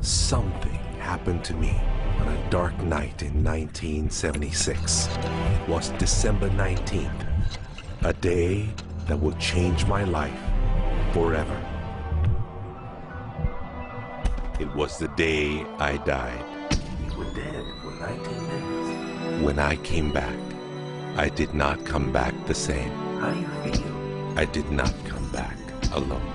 Something happened to me on a dark night in 1976. It was December 19th, a day that will change my life forever. It was the day I died. We were dead for 19 minutes. When I came back, I did not come back the same. How do you feel? I did not come back alone.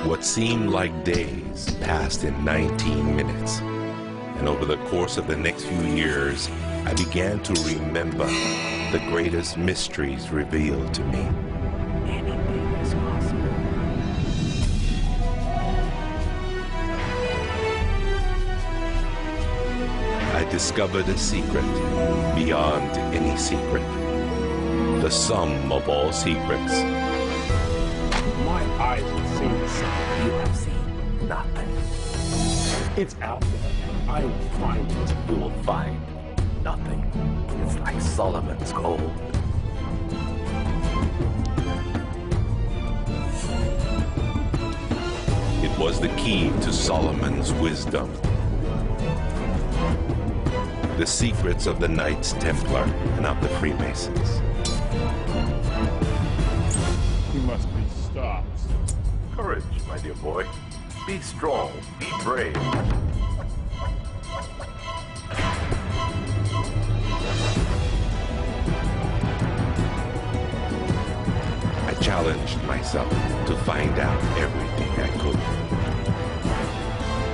What seemed like days passed in 19 minutes. And over the course of the next few years, I began to remember the greatest mysteries revealed to me. Anything is possible. I discovered a secret beyond any secret. The sum of all secrets. My eyes have seen the sun. You have seen nothing. It's out there. I will find it. You will find nothing. It's like Solomon's gold. It was the key to Solomon's wisdom. The secrets of the Knights Templar and of the Freemasons. He must be stopped. Courage, my dear boy. Be strong, be brave. I challenged myself to find out everything I could.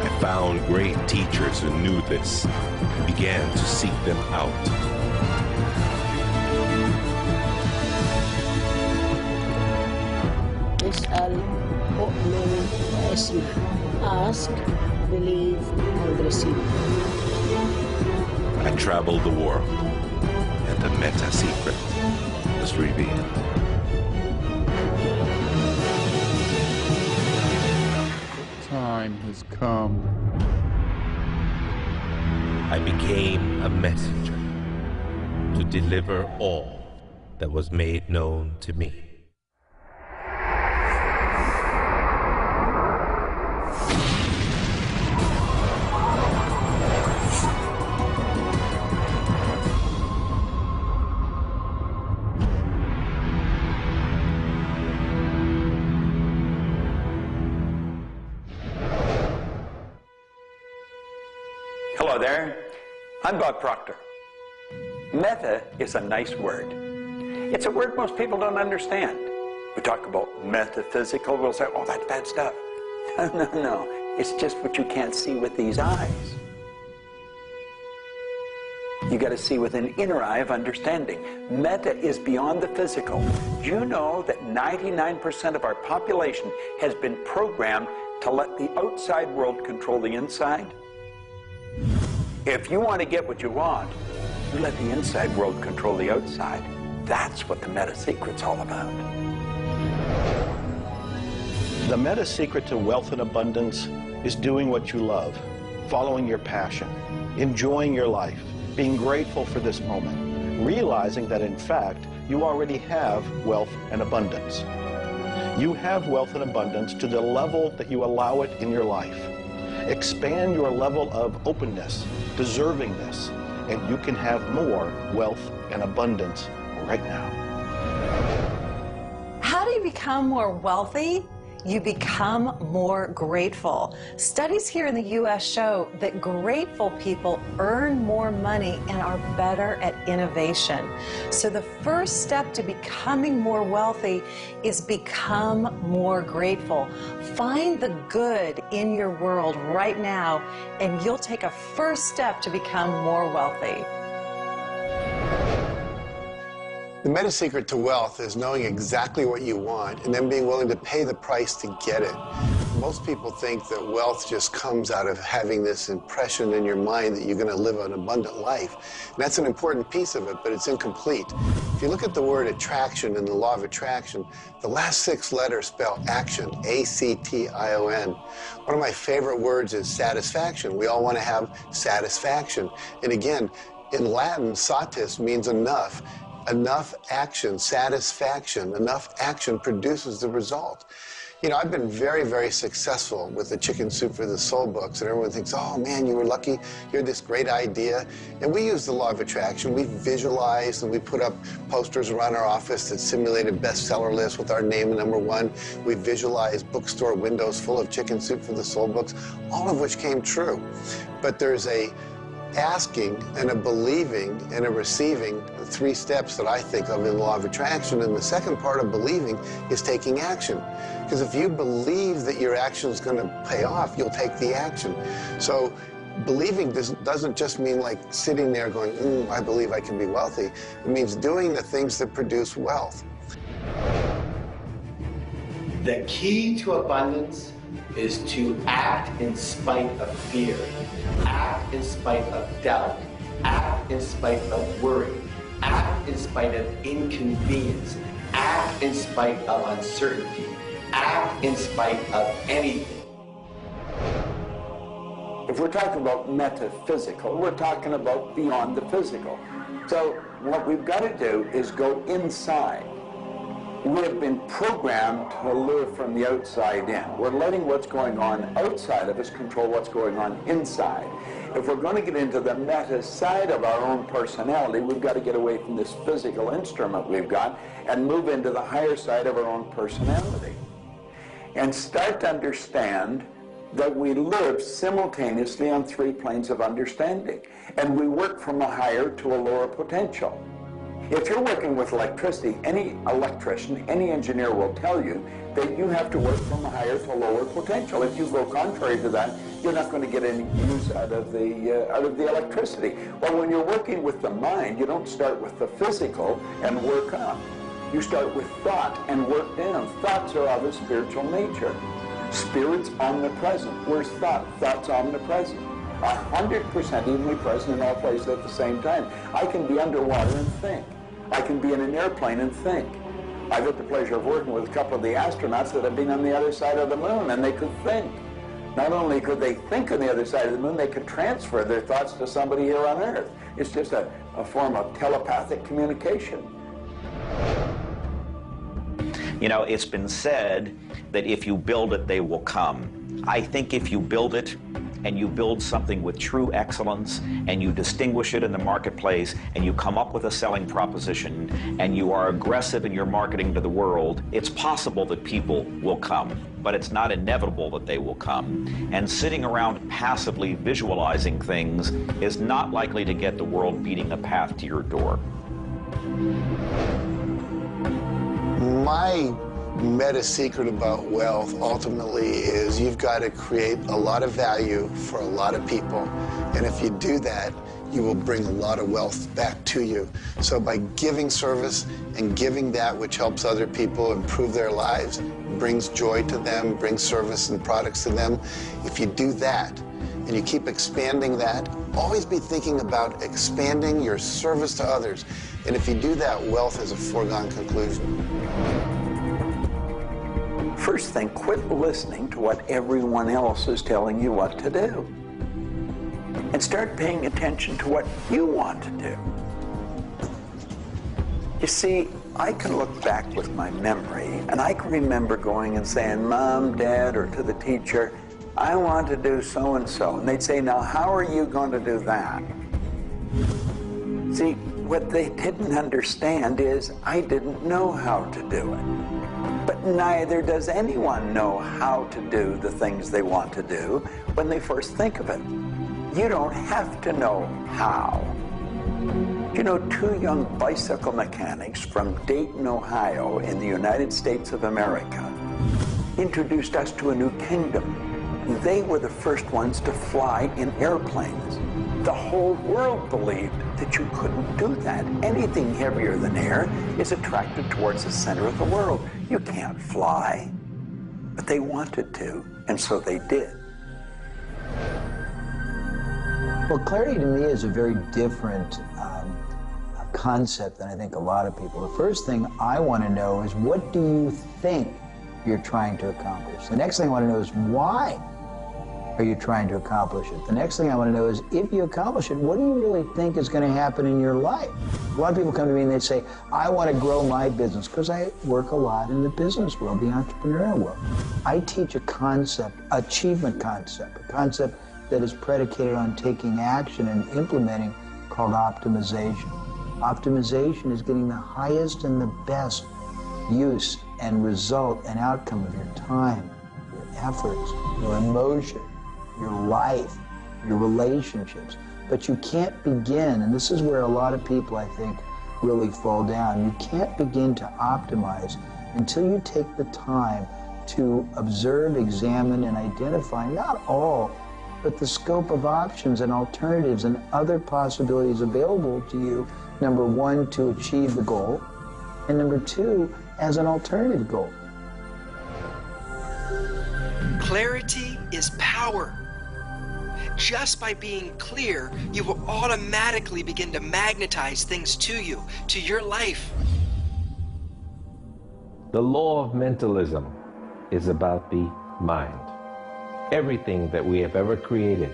I found great teachers who knew this and began to seek them out. اسأل أؤمن واسمع. Ask, believe, and receive. I traveled the world, and the meta secret was revealed. Time has come. I became a messenger to deliver all that was made known to me. Hello there, I'm Bob Proctor. Meta is a nice word. It's a word most people don't understand. We talk about metaphysical, we'll say, oh, that's bad stuff. No, it's just what you can't see with these eyes. You got to see with an inner eye of understanding. Meta is beyond the physical. Do you know that 99% of our population has been programmed to let the outside world control the inside? If you want to get what you want, you let the inside world control the outside. That's what the meta secret's all about. The meta secret to wealth and abundance is doing what you love, following your passion, enjoying your life, being grateful for this moment, realizing that in fact you already have wealth and abundance. You have wealth and abundance to the level that you allow it in your life. Expand your level of openness, deservingness, and you can have more wealth and abundance right now. How do you become more wealthy? you become more grateful. Studies here in the U.S. show that grateful people earn more money and are better at innovation. So the first step to becoming more wealthy is become more grateful. Find the good in your world right now, and you'll take a first step to become more wealthy. The meta secret to wealth is knowing exactly what you want and then being willing to pay the price to get it. Most people think that wealth just comes out of having this impression in your mind that you're going to live an abundant life. And that's an important piece of it, but it's incomplete. If you look at the word attraction in the law of attraction, the last 6 letters spell action, A-C-T-I-O-N. One of my favorite words is satisfaction. We all want to have satisfaction. And again, in Latin, satis means enough. Enough action, satisfaction, enough action produces the result. You know, I've been very, very successful with the Chicken Soup for the Soul books, and everyone thinks, oh man, you were lucky, you had this great idea. And we use the law of attraction. We visualized and we put up posters around our office that simulated bestseller lists with our name #1. We visualized bookstore windows full of Chicken Soup for the Soul books, all of which came true. But there's a asking and a believing and a receiving, 3 steps that I think of in the law of attraction. And the second part of believing is taking action. Because if you believe that your action is going to pay off, you'll take the action. So believing doesn't just mean like sitting there going, I believe I can be wealthy. It means doing the things that produce wealth. The key to abundance is to act in spite of fear, act in spite of doubt, act in spite of worry, act in spite of inconvenience, act in spite of uncertainty, act in spite of anything. If we're talking about metaphysical, we're talking about beyond the physical. So what we've got to do is go inside. We have been programmed to live from the outside in. We're letting what's going on outside of us control what's going on inside. If we're going to get into the meta side of our own personality, we've got to get away from this physical instrument we've got and move into the higher side of our own personality. And start to understand that we live simultaneously on 3 planes of understanding. And we work from a higher to a lower potential. If you're working with electricity, any electrician, any engineer will tell you that you have to work from a higher to a lower potential. If you go contrary to that, you're not going to get any use out of the electricity. Well, when you're working with the mind, you don't start with the physical and work up. You start with thought and work down. Thoughts are of a spiritual nature. Spirit's omnipresent. Where's thought? Thought's omnipresent. 100% evenly present in all places at the same time. I can be underwater and think. I can be in an airplane and think. I've had the pleasure of working with a couple of the astronauts that have been on the other side of the moon, and they could think. Not only could they think on the other side of the moon, they could transfer their thoughts to somebody here on Earth. It's just a form of telepathic communication. You know, it's been said that if you build it, they will come. I think if you build it, and you build something with true excellence, and you distinguish it in the marketplace, and you come up with a selling proposition, and you are aggressive in your marketing to the world, it's possible that people will come, but it's not inevitable that they will come. And sitting around passively visualizing things is not likely to get the world beating a path to your door. My meta secret about wealth ultimately is you've got to create a lot of value for a lot of people. And if you do that, you will bring a lot of wealth back to you. So by giving service and giving that which helps other people improve their lives, brings joy to them, brings service and products to them, if you do that and you keep expanding that, always be thinking about expanding your service to others. And if you do that, wealth is a foregone conclusion. First thing, quit listening to what everyone else is telling you what to do. And start paying attention to what you want to do. You see, I can look back with my memory, and I can remember going and saying, Mom, Dad, or to the teacher, I want to do so-and-so. And they'd say, now, how are you going to do that? See, what they didn't understand is I didn't know how to do it. But neither does anyone know how to do the things they want to do when they first think of it. You don't have to know how. You know, two young bicycle mechanics from Dayton, Ohio, in the United States of America, introduced us to a new kingdom. They were the first ones to fly in airplanes. The whole world believed that you couldn't do that. Anything heavier than air is attracted towards the center of the world. You can't fly. But they wanted to, and so they did. Well, clarity to me is a very different concept than I think a lot of people. The first thing I want to know is, what do you think you're trying to accomplish? The next thing I want to know is, why are you trying to accomplish it? The next thing I want to know is, if you accomplish it, what do you really think is going to happen in your life? A lot of people come to me and they say, I want to grow my business, because I work a lot in the business world, the entrepreneurial world. I teach a concept, achievement concept, a concept that is predicated on taking action and implementing, called optimization. Optimization is getting the highest and the best use and result and outcome of your time, your efforts, your emotion, your life, your relationships. But you can't begin, and this is where a lot of people, I think, really fall down. You can't begin to optimize until you take the time to observe, examine, and identify not all, but the scope of options and alternatives and other possibilities available to you, number one, to achieve the goal, and number two, as an alternative goal. Clarity is power. Just by being clear, you will automatically begin to magnetize things to you, to your life. The law of mentalism is about the mind. Everything that we have ever created,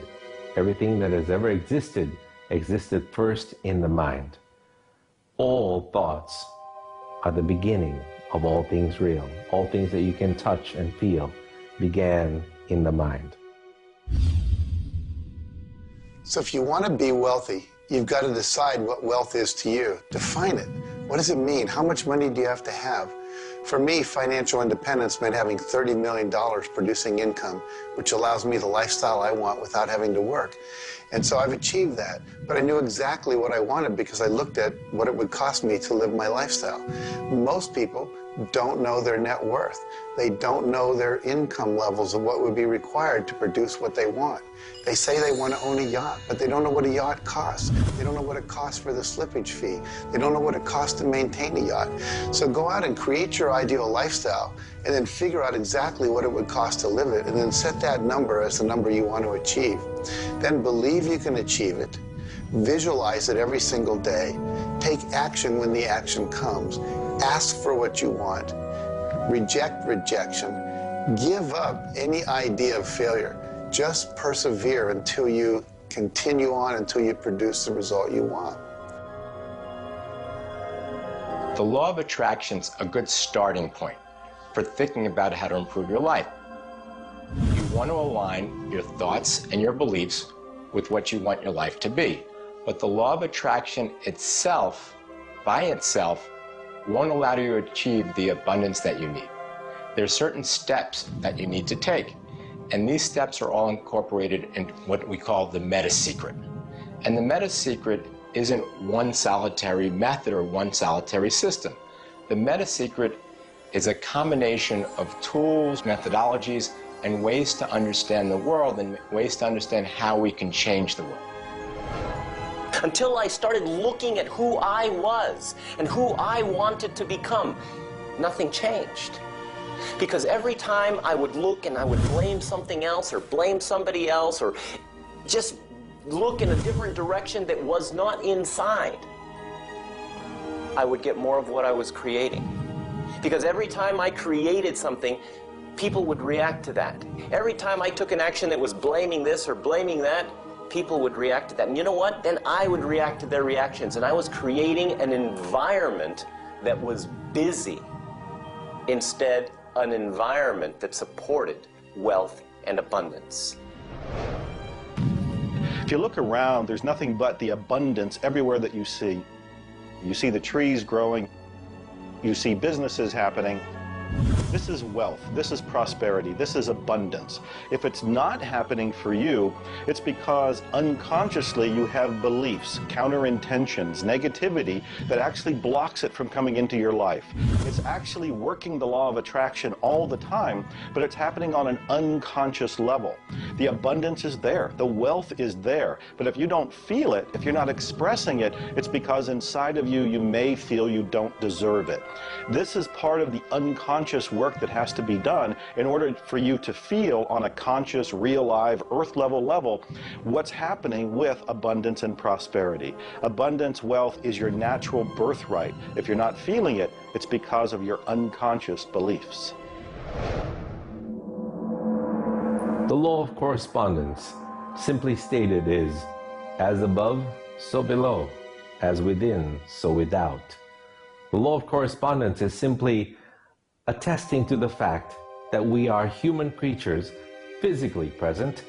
everything that has ever existed, existed first in the mind. All thoughts are the beginning of all things real. All things that you can touch and feel began in the mind. So if you want to be wealthy, you've got to decide what wealth is to you. Define it. What does it mean? How much money do you have to have? For me, financial independence meant having $30 million producing income, which allows me the lifestyle I want without having to work. And so I've achieved that. But I knew exactly what I wanted because I looked at what it would cost me to live my lifestyle. Most people don't know their net worth. They don't know their income levels of what would be required to produce what they want. They say they want to own a yacht, but they don't know what a yacht costs. They don't know what it costs for the slippage fee. They don't know what it costs to maintain a yacht. So go out and create your ideal lifestyle and then figure out exactly what it would cost to live it, and then set that number as the number you want to achieve. Then believe you can achieve it. Visualize it every single day. Take action when the action comes. Ask for what you want. Reject rejection. Give up any idea of failure. Just persevere until you continue on, until you produce the result you want. The law of attraction's a good starting point for thinking about how to improve your life. You want to align your thoughts and your beliefs with what you want your life to be. But the law of attraction itself, by itself, won't allow you to achieve the abundance that you need. There are certain steps that you need to take, and these steps are all incorporated in what we call the meta secret. And the meta secret isn't one solitary method or one solitary system. The meta secret is a combination of tools, methodologies, and ways to understand the world and ways to understand how we can change the world. Until I started looking at who I was and who I wanted to become, nothing changed. Because every time I would look and I would blame something else or blame somebody else or just look in a different direction that was not inside, I would get more of what I was creating. Because every time I created something, people would react to that. Every time I took an action that was blaming this or blaming that, people would react to that. And you know what? Then I would react to their reactions. And I was creating an environment that was busy. Instead, an environment that supported wealth and abundance. If you look around, there's nothing but the abundance everywhere that you see. You see the trees growing. You see businesses happening. This is wealth, this is prosperity, this is abundance. If it's not happening for you, it's because unconsciously you have beliefs, counter-intentions, negativity that actually blocks it from coming into your life. It's actually working the law of attraction all the time, but it's happening on an unconscious level. The abundance is there, the wealth is there, but if you don't feel it, if you're not expressing it, it's because inside of you, you may feel you don't deserve it. This is part of the unconscious work that has to be done in order for you to feel on a conscious, real, live, earth level what's happening with abundance and prosperity. Abundance, wealth is your natural birthright. If you're not feeling it, it's because of your unconscious beliefs. The law of correspondence, simply stated, is as above, so below, as within, so without. The law of correspondence is simply attesting to the fact that we are human creatures, physically present,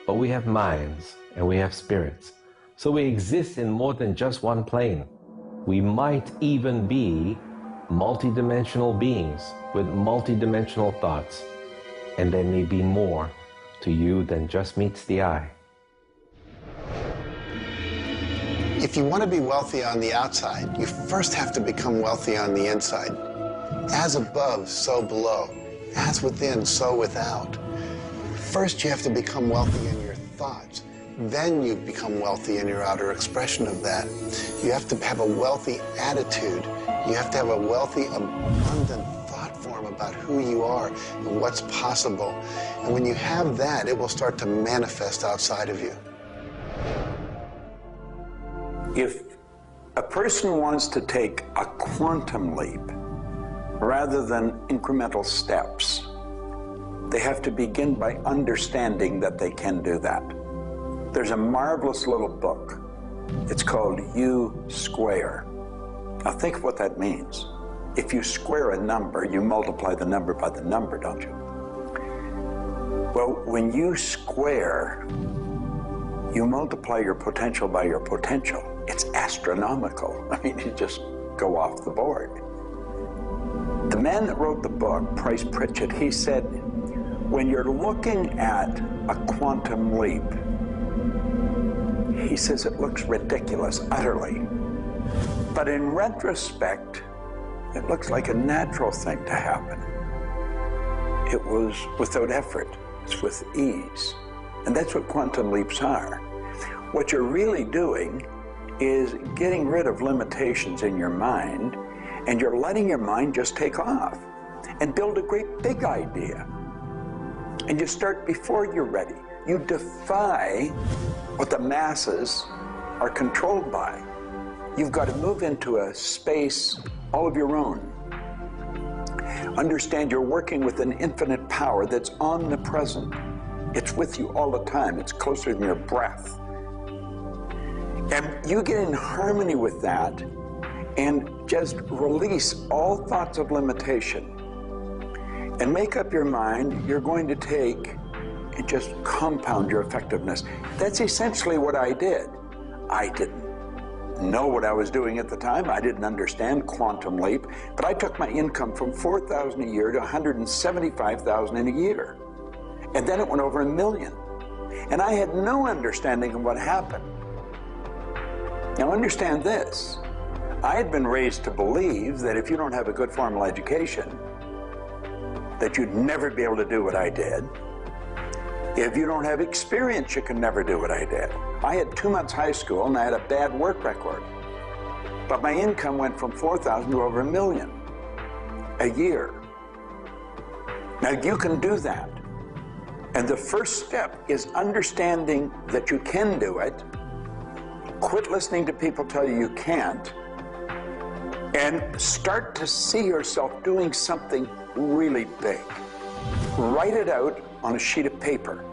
but we have minds and we have spirits. So we exist in more than just one plane. We might even be multidimensional beings with multidimensional thoughts, and there may be more to you than just meets the eye. If you want to be wealthy on the outside, you first have to become wealthy on the inside. As above, so below. As within, so without. First, you have to become wealthy in your thoughts. Then you become wealthy in your outer expression of that. You have to have a wealthy attitude. You have to have a wealthy, abundant thought form about who you are and what's possible. And when you have that, it will start to manifest outside of you. If a person wants to take a quantum leap rather than incremental steps, they have to begin by understanding that they can do that. There's a marvelous little book. It's called U Square. Now think of what that means. If you square a number, you multiply the number by the number, don't you? Well, when you square, you multiply your potential by your potential. It's astronomical. I mean, you just go off the board. The man that wrote the book, Price Pritchett, he said, when you're looking at a quantum leap, he says it looks ridiculous, utterly. But in retrospect, it looks like a natural thing to happen. It was without effort. It's with ease. And that's what quantum leaps are. What you're really doing is getting rid of limitations in your mind, and you're letting your mind just take off and build a great big idea. And you start before you're ready. You defy what the masses are controlled by. You've got to move into a space all of your own. Understand you're working with an infinite power that's omnipresent. It's with you all the time. It's closer than your breath. And you get in harmony with that and just release all thoughts of limitation and make up your mind you're going to take and just compound your effectiveness. That's essentially what I did. I didn't know what I was doing at the time. I didn't understand quantum leap, but I took my income from $4,000 a year to $175,000 in a year. And then it went over $1 million. And I had no understanding of what happened. Now understand this. I had been raised to believe that if you don't have a good formal education, that you'd never be able to do what I did. If you don't have experience, you can never do what I did. I had 2 months high school and I had a bad work record. But my income went from $4,000 to over $1 million a year. Now you can do that. And the first step is understanding that you can do it. Quit listening to people tell you you can't. And start to see yourself doing something really big. Write it out on a sheet of paper.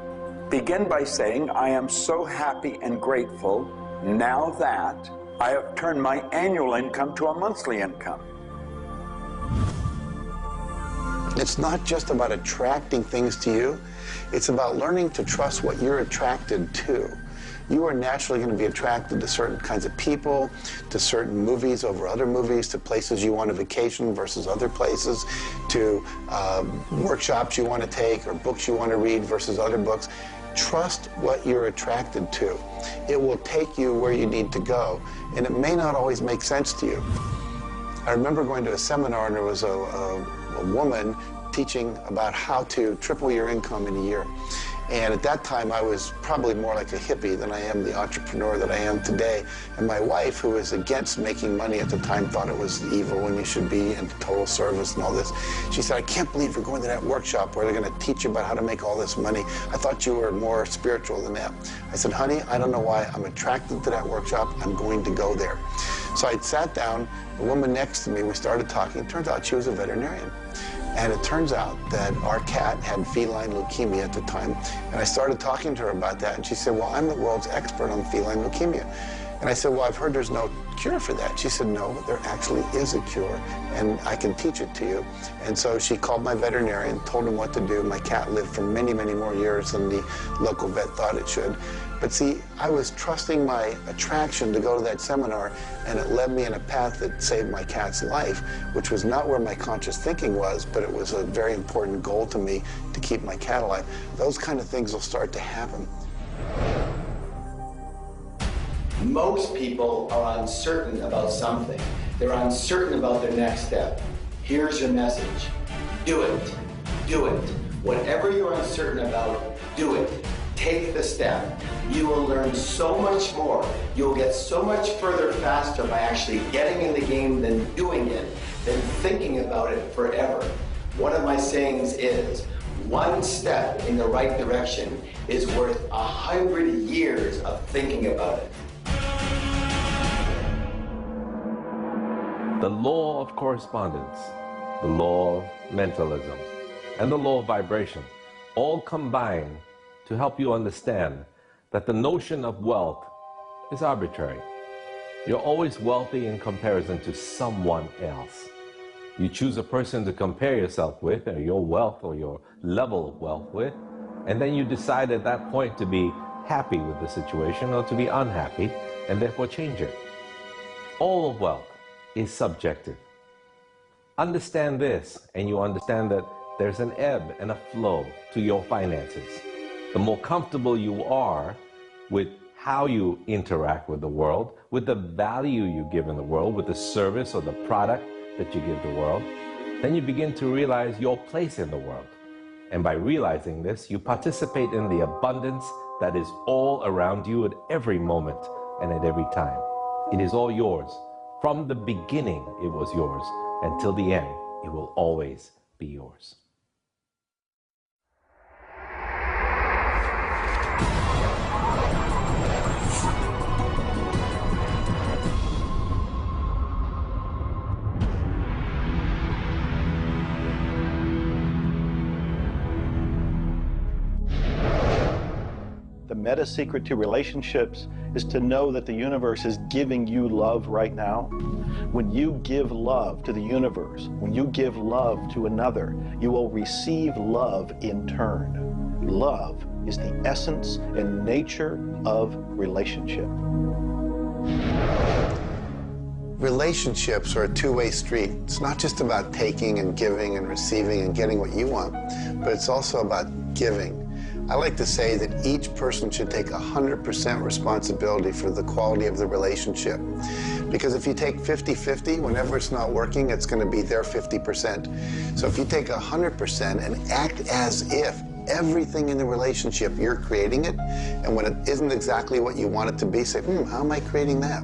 Begin by saying, I am so happy and grateful now that I have turned my annual income to a monthly income. It's not just about attracting things to you. It's about learning to trust what you're attracted to. you are naturally going to be attracted to certain kinds of people, to certain movies over other movies, to places you want to vacation versus other places, to workshops you want to take or books you want to read versus other books. Trust what you're attracted to. It will take you where you need to go, and it may not always make sense to you. I remember going to a seminar, and there was a woman teaching about how to triple your income in a year. And at that time, I was probably more like a hippie than I am the entrepreneur that I am today. And my wife, who was against making money at the time, thought it was evil and you should be in total service and all this. She said, I can't believe you're going to that workshop where they're going to teach you about how to make all this money. I thought you were more spiritual than that. I said, honey, I don't know why. I'm attracted to that workshop. I'm going to go there. So I sat down, the woman next to me, we started talking. It turns out she was a veterinarian. And it turns out that our cat had feline leukemia at the time. And I started talking to her about that. And she said, well, I'm the world's expert on feline leukemia. And I said, well, I've heard there's no cure for that. She said, no, there actually is a cure, and I can teach it to you. And so she called my veterinarian, told him what to do. My cat lived for many, many more years than the local vet thought it should. But see, I was trusting my attraction to go to that seminar, and it led me in a path that saved my cat's life, which was not where my conscious thinking was, but it was a very important goal to me to keep my cat alive. Those kind of things will start to happen. Most people are uncertain about something. They're uncertain about their next step. Here's your message. Do it. Do it. Whatever you're uncertain about, do it. Take the step. You will learn so much more. You'll get so much further faster by actually getting in the game than doing it, than thinking about it forever. One of my sayings is, one step in the right direction is worth 100 years of thinking about it. The law of correspondence, the law of mentalism, and the law of vibration all combine to help you understand that the notion of wealth is arbitrary. You're always wealthy in comparison to someone else. You choose a person to compare yourself with, or your wealth or your level of wealth with, and then you decide at that point to be happy with the situation or to be unhappy, and therefore change it. All of wealth is subjective. Understand this, and you understand that there's an ebb and a flow to your finances. The more comfortable you are with how you interact with the world, with the value you give in the world, with the service or the product that you give the world, then you begin to realize your place in the world. And by realizing this, you participate in the abundance that is all around you at every moment and at every time. It is all yours. From the beginning, it was yours. Until the end, it will always be yours. The meta secret to relationships is to know that the universe is giving you love right now. When you give love to the universe, when you give love to another, you will receive love in turn. Love is the essence and nature of relationship. Relationships are a two-way street. It's not just about taking and giving and receiving and getting what you want, but it's also about giving. I like to say that each person should take 100% responsibility for the quality of the relationship. Because if you take 50-50, whenever it's not working, it's going to be their 50%. So if you take 100% and act as if everything in the relationship, you're creating it, and when it isn't exactly what you want it to be, say, how am I creating that?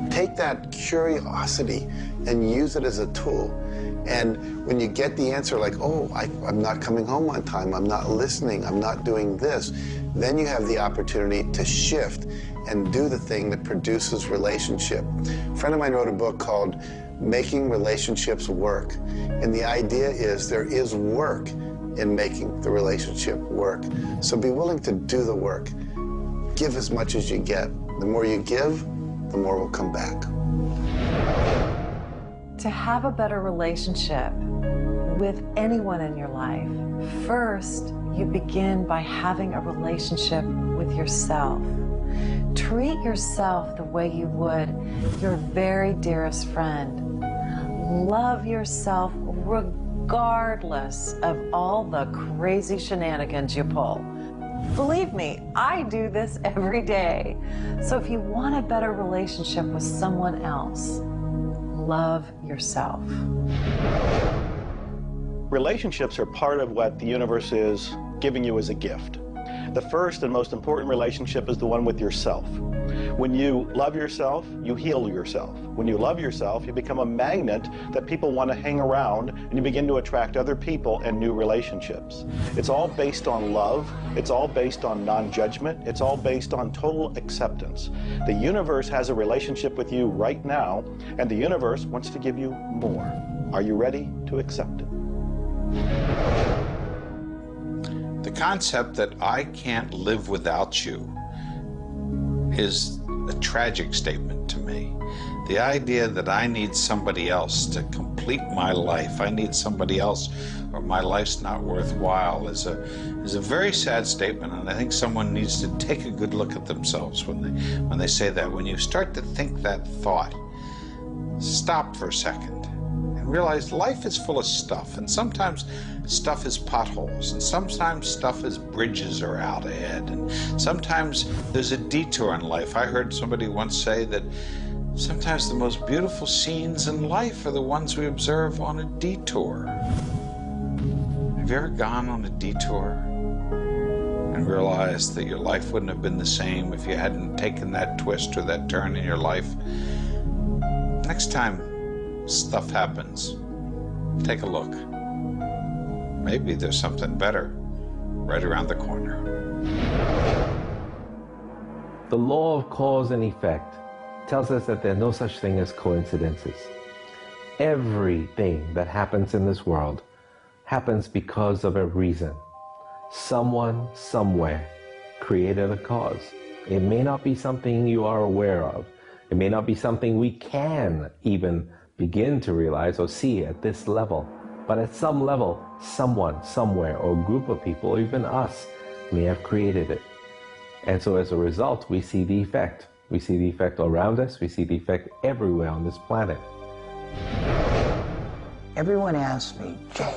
Take that curiosity and use it as a tool. And when you get the answer like, oh, I'm not coming home on time, I'm not listening, I'm not doing this, then you have the opportunity to shift and do the thing that produces relationship. A friend of mine wrote a book called Making Relationships Work. And the idea is there is work in making the relationship work. So be willing to do the work. Give as much as you get. The more you give, the more will come back. To have a better relationship with anyone in your life, first you begin by having a relationship with yourself. Treat yourself the way you would your very dearest friend. Love yourself regardless of all the crazy shenanigans you pull. Believe me, I do this every day. So if you want a better relationship with someone else, love yourself. Relationships are part of what the universe is giving you as a gift. The first and most important relationship is the one with yourself. When you love yourself, you heal yourself. When you love yourself, you become a magnet that people want to hang around, and you begin to attract other people and new relationships. It's all based on love. It's all based on non-judgment. It's all based on total acceptance. The universe has a relationship with you right now, and the universe wants to give you more. Are you ready to accept it? The concept that I can't live without you is a tragic statement to me. The idea that I need somebody else to complete my life, I need somebody else or my life's not worthwhile is a very sad statement, and I think someone needs to take a good look at themselves when they say that. When you start to think that thought, stop for a second and realize life is full of stuff, and sometimes stuff is potholes, and sometimes stuff is bridges are out ahead, and sometimes there's a detour in life. I heard somebody once say that sometimes the most beautiful scenes in life are the ones we observe on a detour. Have you ever gone on a detour and realized that your life wouldn't have been the same if you hadn't taken that twist or that turn in your life? Next time stuff happens, take a look. Maybe there's something better right around the corner. The law of cause and effect tells us that there's no such thing as coincidences. Everything that happens in this world happens because of a reason. Someone, somewhere, created a cause. It may not be something you are aware of. It may not be something we can even begin to realize or see at this level. But at some level, someone, somewhere, or a group of people, or even us, may have created it. And so as a result, we see the effect. We see the effect around us. We see the effect everywhere on this planet. Everyone asks me, Jay,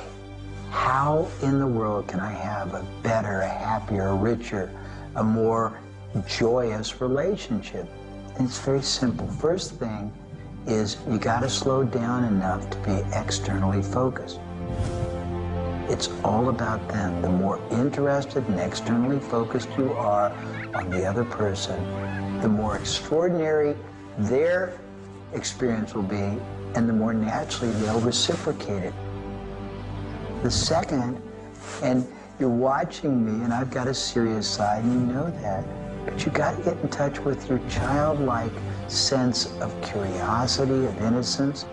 how in the world can I have a better, a happier, a richer, a more joyous relationship? And it's very simple. First thing is you got to slow down enough to be externally focused. It's all about them. The more interested and externally focused you are on the other person, the more extraordinary their experience will be, and the more naturally they'll reciprocate it. The second, and you're watching me, and I've got a serious side, and you know that, but you got to get in touch with your childlike sense of curiosity, of innocence.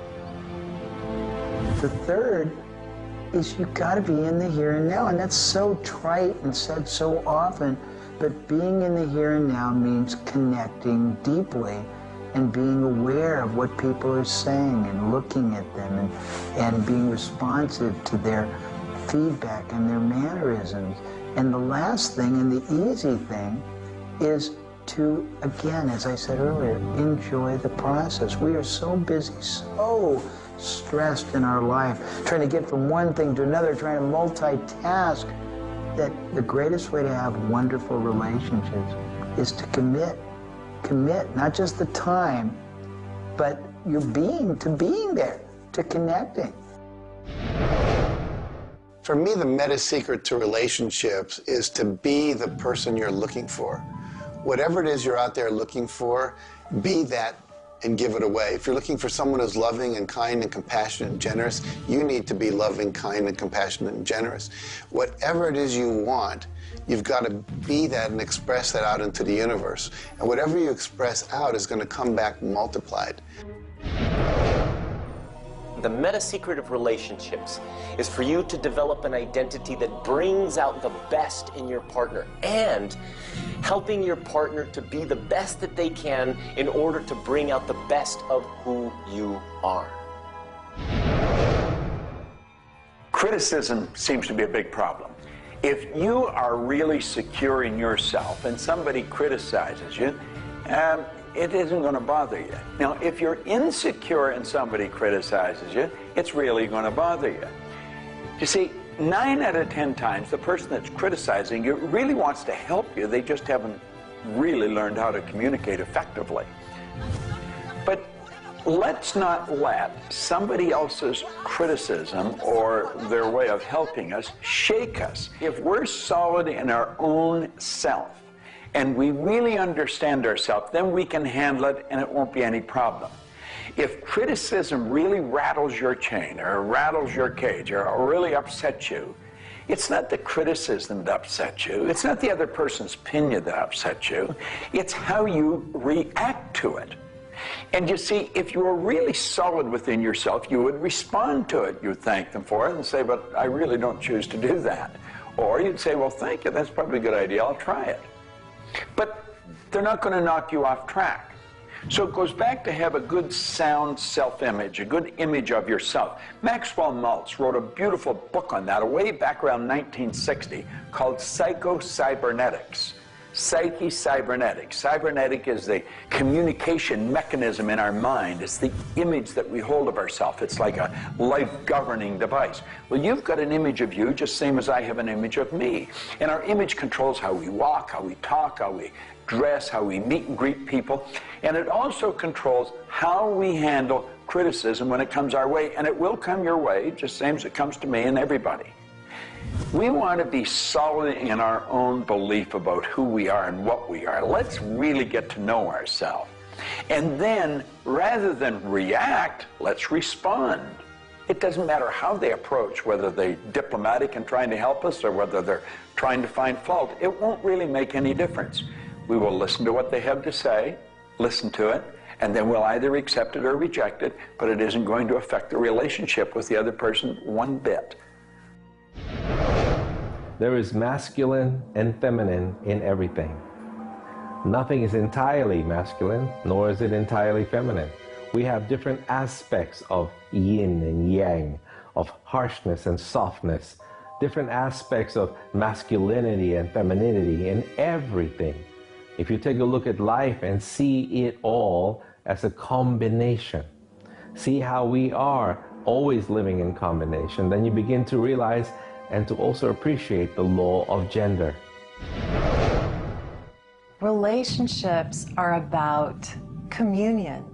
The third is you got to be in the here and now, and that's so trite and said so often, but being in the here and now means connecting deeply and being aware of what people are saying and looking at them and being responsive to their feedback and their mannerisms. And the last thing, and the easy thing, is to, again, as I said earlier, enjoy the process. We are so busy, so stressed in our life, trying to get from one thing to another, trying to multitask, that the greatest way to have wonderful relationships is to commit. Commit, not just the time, but your being, to being there, to connecting. For me, the meta secret to relationships is to be the person you're looking for. Whatever it is you're out there looking for, be that and give it away. If you're looking for someone who's loving and kind and compassionate and generous, you need to be loving, kind, and compassionate and generous. Whatever it is you want, you've got to be that and express that out into the universe. And whatever you express out is going to come back multiplied. The meta secret of relationships is for you to develop an identity that brings out the best in your partner and helping your partner to be the best that they can in order to bring out the best of who you are. Criticism seems to be a big problem. If you are really secure in yourself and somebody criticizes you, it isn't going to bother you. Now, if you're insecure and somebody criticizes you, it's really going to bother you. You see, 9 out of 10 times, the person that's criticizing you really wants to help you. They just haven't really learned how to communicate effectively. But let's not let somebody else's criticism or their way of helping us shake us. If we're solid in our own self, and we really understand ourselves, then we can handle it and it won't be any problem. If criticism really rattles your chain or rattles your cage or really upsets you, it's not the criticism that upsets you. It's not the other person's opinion that upsets you. It's how you react to it. And you see, if you were really solid within yourself, you would respond to it. You would thank them for it and say, but I really don't choose to do that. Or you'd say, well, thank you, that's probably a good idea, I'll try it. But they're not going to knock you off track. So it goes back to have a good, sound self-image, a good image of yourself. Maxwell Maltz wrote a beautiful book on that way back around 1960 called Psycho-Cybernetics. Psyche-cybernetics. Cybernetic is the communication mechanism in our mind. It's the image that we hold of ourselves. It's like a life-governing device. Well, you've got an image of you just same as I have an image of me. And our image controls how we walk, how we talk, how we dress, how we meet and greet people. And it also controls how we handle criticism when it comes our way. And it will come your way, just same as it comes to me and everybody. We want to be solid in our own belief about who we are and what we are. Let's really get to know ourselves. And then, rather than react, let's respond. It doesn't matter how they approach, whether they're diplomatic and trying to help us or whether they're trying to find fault. It won't really make any difference. We will listen to what they have to say, listen to it, and then we'll either accept it or reject it, but it isn't going to affect the relationship with the other person one bit. There is masculine and feminine in everything. Nothing is entirely masculine, nor is it entirely feminine. We have different aspects of yin and yang, of harshness and softness, different aspects of masculinity and femininity in everything. If you take a look at life and see it all as a combination, see how we are always living in combination, then you begin to realize and to also appreciate the law of gender. Relationships are about communion,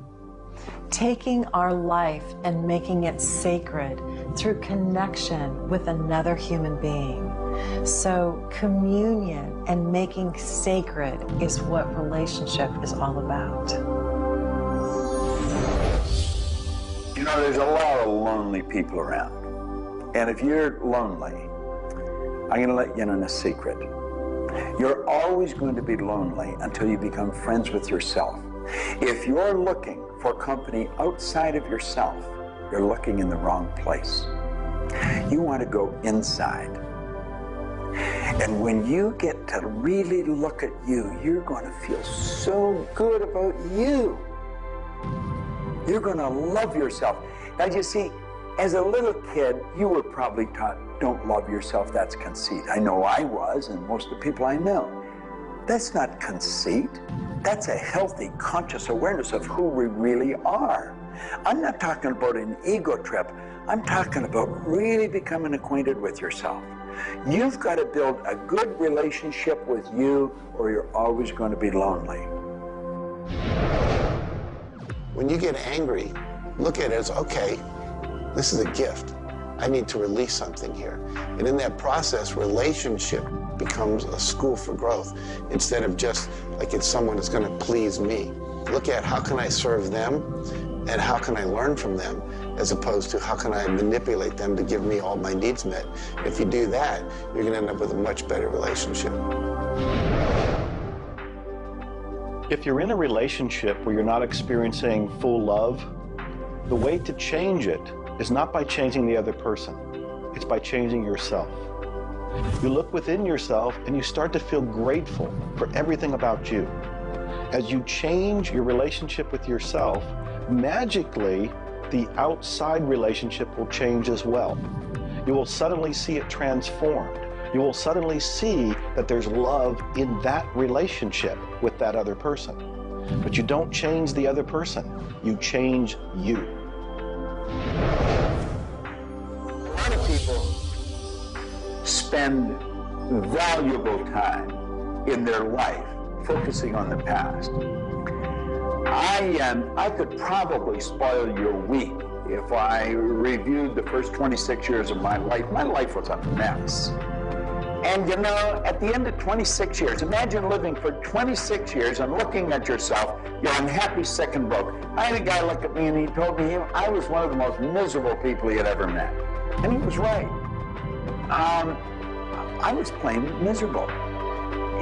taking our life and making it sacred through connection with another human being. So communion and making sacred is what relationship is all about. You know, there's a lot of lonely people around. And if you're lonely, I'm going to let you in on a secret. You're always going to be lonely until you become friends with yourself. If you're looking for company outside of yourself, you're looking in the wrong place. You want to go inside. And when you get to really look at you, you're going to feel so good about you. You're going to love yourself. Now, you see, as a little kid, you were probably taught, don't love yourself, that's conceit. I know I was, and most of the people I know. That's not conceit. That's a healthy, conscious awareness of who we really are. I'm not talking about an ego trip. I'm talking about really becoming acquainted with yourself. You've got to build a good relationship with you, or you're always going to be lonely. When you get angry, look at it as, okay, this is a gift. I need to release something here. And in that process, relationship becomes a school for growth instead of just like it's someone that's going to please me. Look at how can I serve them and how can I learn from them, as opposed to how can I manipulate them to give me all my needs met. If you do that, you're going to end up with a much better relationship. If you're in a relationship where you're not experiencing full love, the way to change it is not by changing the other person. It's by changing yourself. You look within yourself and you start to feel grateful for everything about you. As you change your relationship with yourself, magically, the outside relationship will change as well. You will suddenly see it transformed. You will suddenly see that there's love in that relationship with that other person. But you don't change the other person. You change you. A lot of people spend valuable time in their life focusing on the past. I could probably spoil your week if I reviewed the first 26 years of my life. My life was a mess. And you know, at the end of 26 years, imagine living for 26 years and looking at yourself, you're unhappy, sick, and broke. I had a guy look at me and he told me I was one of the most miserable people he had ever met. And he was right. I was plain miserable.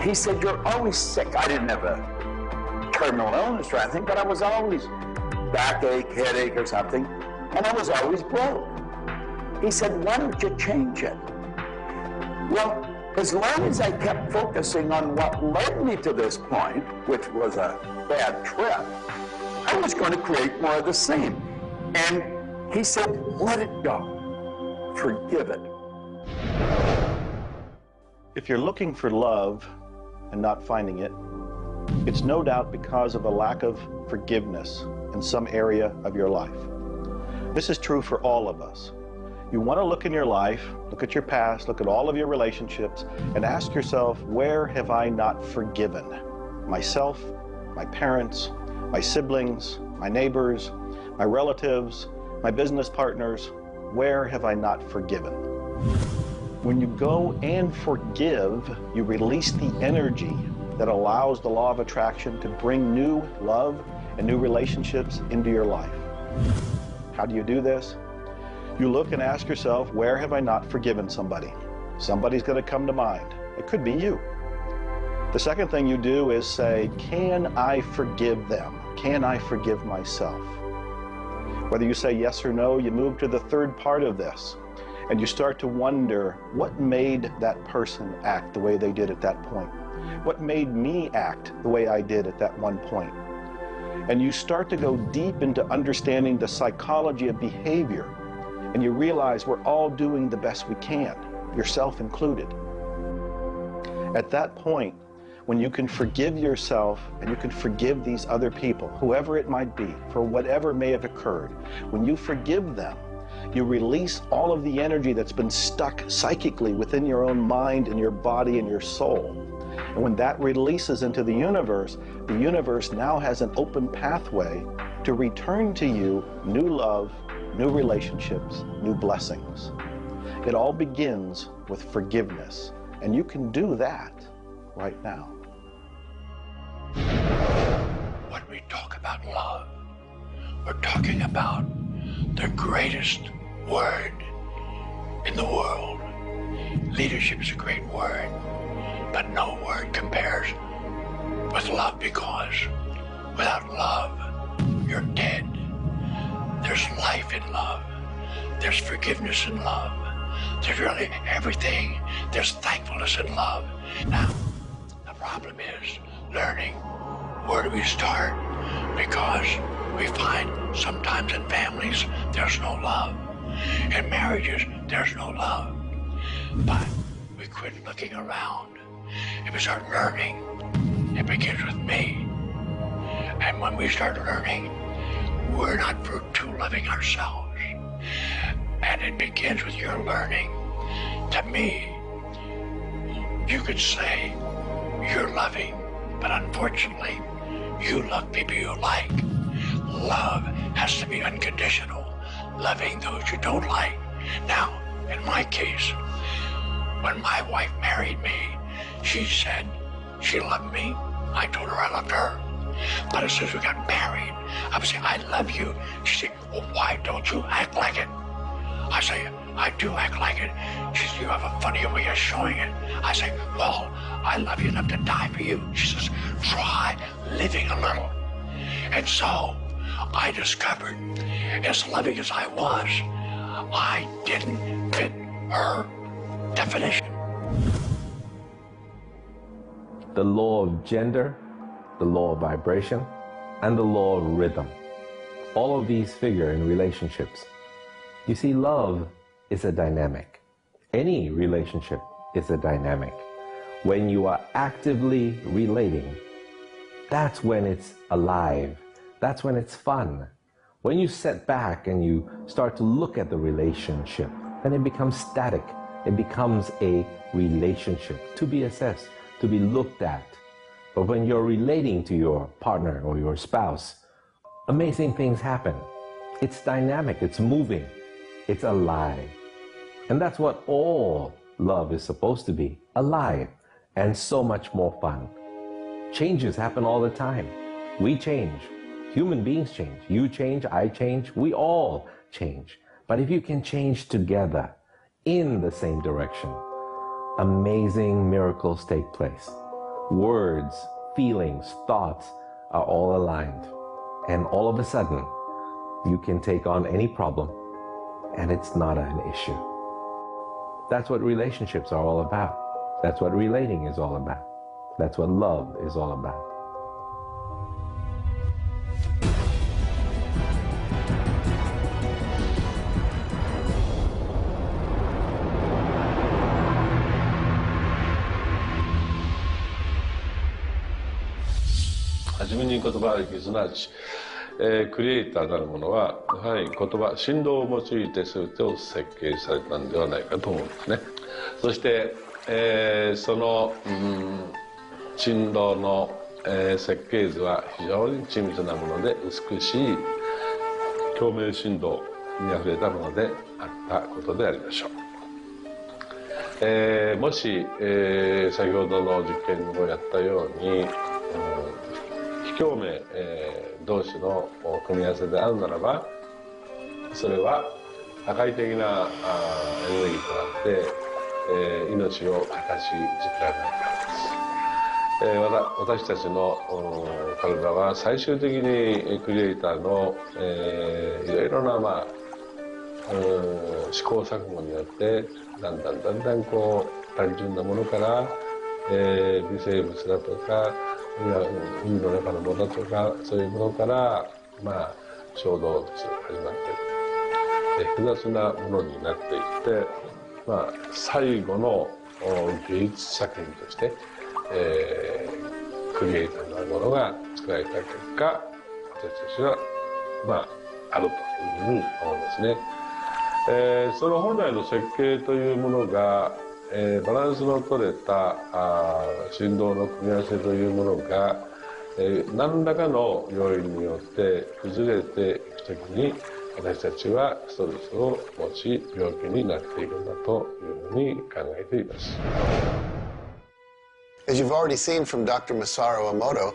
He said, you're always sick. I didn't have a terminal illness or anything, but I was always backache, headache, or something, and I was always broke. He said, why don't you change it? Well, as long as I kept focusing on what led me to this point, which was a bad trip, I was going to create more of the same. And he said, let it go. Forgive it. If you're looking for love and not finding it, it's no doubt because of a lack of forgiveness in some area of your life. This is true for all of us. You want to look in your life, look at your past, look at all of your relationships, and ask yourself, where have I not forgiven? Myself, my parents, my siblings, my neighbors, my relatives, my business partners. Where have I not forgiven? When you go and forgive, you release the energy that allows the law of attraction to bring new love and new relationships into your life. How do you do this? You look and ask yourself, where have I not forgiven somebody? Somebody's going to come to mind. It could be you. The second thing you do is say, can I forgive them? Can I forgive myself? Whether you say yes or no, you move to the third part of this, and you start to wonder, what made that person act the way they did at that point? What made me act the way I did at that one point? And you start to go deep into understanding the psychology of behavior, and you realize we're all doing the best we can, yourself included. At that point, when you can forgive yourself and you can forgive these other people, whoever it might be, for whatever may have occurred, when you forgive them, you release all of the energy that's been stuck psychically within your own mind and your body and your soul. And when that releases into the universe now has an open pathway to return to you new love, new relationships, new blessings. It all begins with forgiveness, and you can do that right now. When we talk about love, we're talking about the greatest word in the world. Leadership is a great word, but no word compares with love, because without love, you're dead. There's life in love. There's forgiveness in love. There's really everything. There's thankfulness in love. Now, the problem is learning where do we start, because we find sometimes in families there's no love. In marriages, there's no love. But we quit looking around and we start learning. It begins with me. And when we start learning, we're not too loving ourselves. And it begins with your learning. To me, you could say you're loving, but unfortunately, you love people you like. Love has to be unconditional, loving those you don't like. Now, in my case, when my wife married me, she said she loved me. I told her I loved her. But as soon as we got married, I would say, I love you. She said, well, why don't you act like it? I say, I do act like it. She says, you have a funny way of showing it. I say, well, I love you enough to die for you. She says, try living a little. And so I discovered, as loving as I was, I didn't fit her definition. The law of gender, the law of vibration, and the law of rhythm. All of these figure in relationships. You see, love is a dynamic. Any relationship is a dynamic. When you are actively relating, That's when it's alive. That's when it's fun. When you sit back and you start to look at the relationship, then it becomes static. It becomes a relationship to be assessed, to be looked at. But when you're relating to your partner or your spouse, amazing things happen. It's dynamic, it's moving, it's alive. And that's what all love is supposed to be, alive, and so much more fun. Changes happen all the time. We change. Human beings change. You change, I change, we all change. But if you can change together in the same direction, amazing miracles take place. Words, feelings, thoughts are all aligned. And all of a sudden, you can take on any problem and it's not an issue. That's what relationships are all about. That's what relating is all about. That's what love is all about.初めに言葉歴すなわち、クリエイターなるものはやはり言葉、振動を用いて全てを設計されたんではないかと思うんですね。そして、その、振動の、設計図は非常に緻密なもので美しい共鳴振動にあふれたものであったことでありましょう。もし、先ほどの実験をやったように、非共鳴、同士の組み合わせであるならば、それは破壊的なエネルギーとなって、命を形作られないからです。私たちの体は最終的にクリエイターの、いろいろな、試行錯誤によってだんだんこう単純なものから、微生物だとか海の中のものとかそういうものから、小動物始まって複雑なものになっていって、最後の芸術作品として、クリエイターなものが作られた結果、私たちはあるというふうに思うんですね。その本来の設計というものが、バランスの取れた振動の組み合わせというものが、何らかの要因によって崩れていくときに私たちはストレスを持ち病気になっているんだというふうに考えています。As you've already seen from Dr. Masaru Emoto,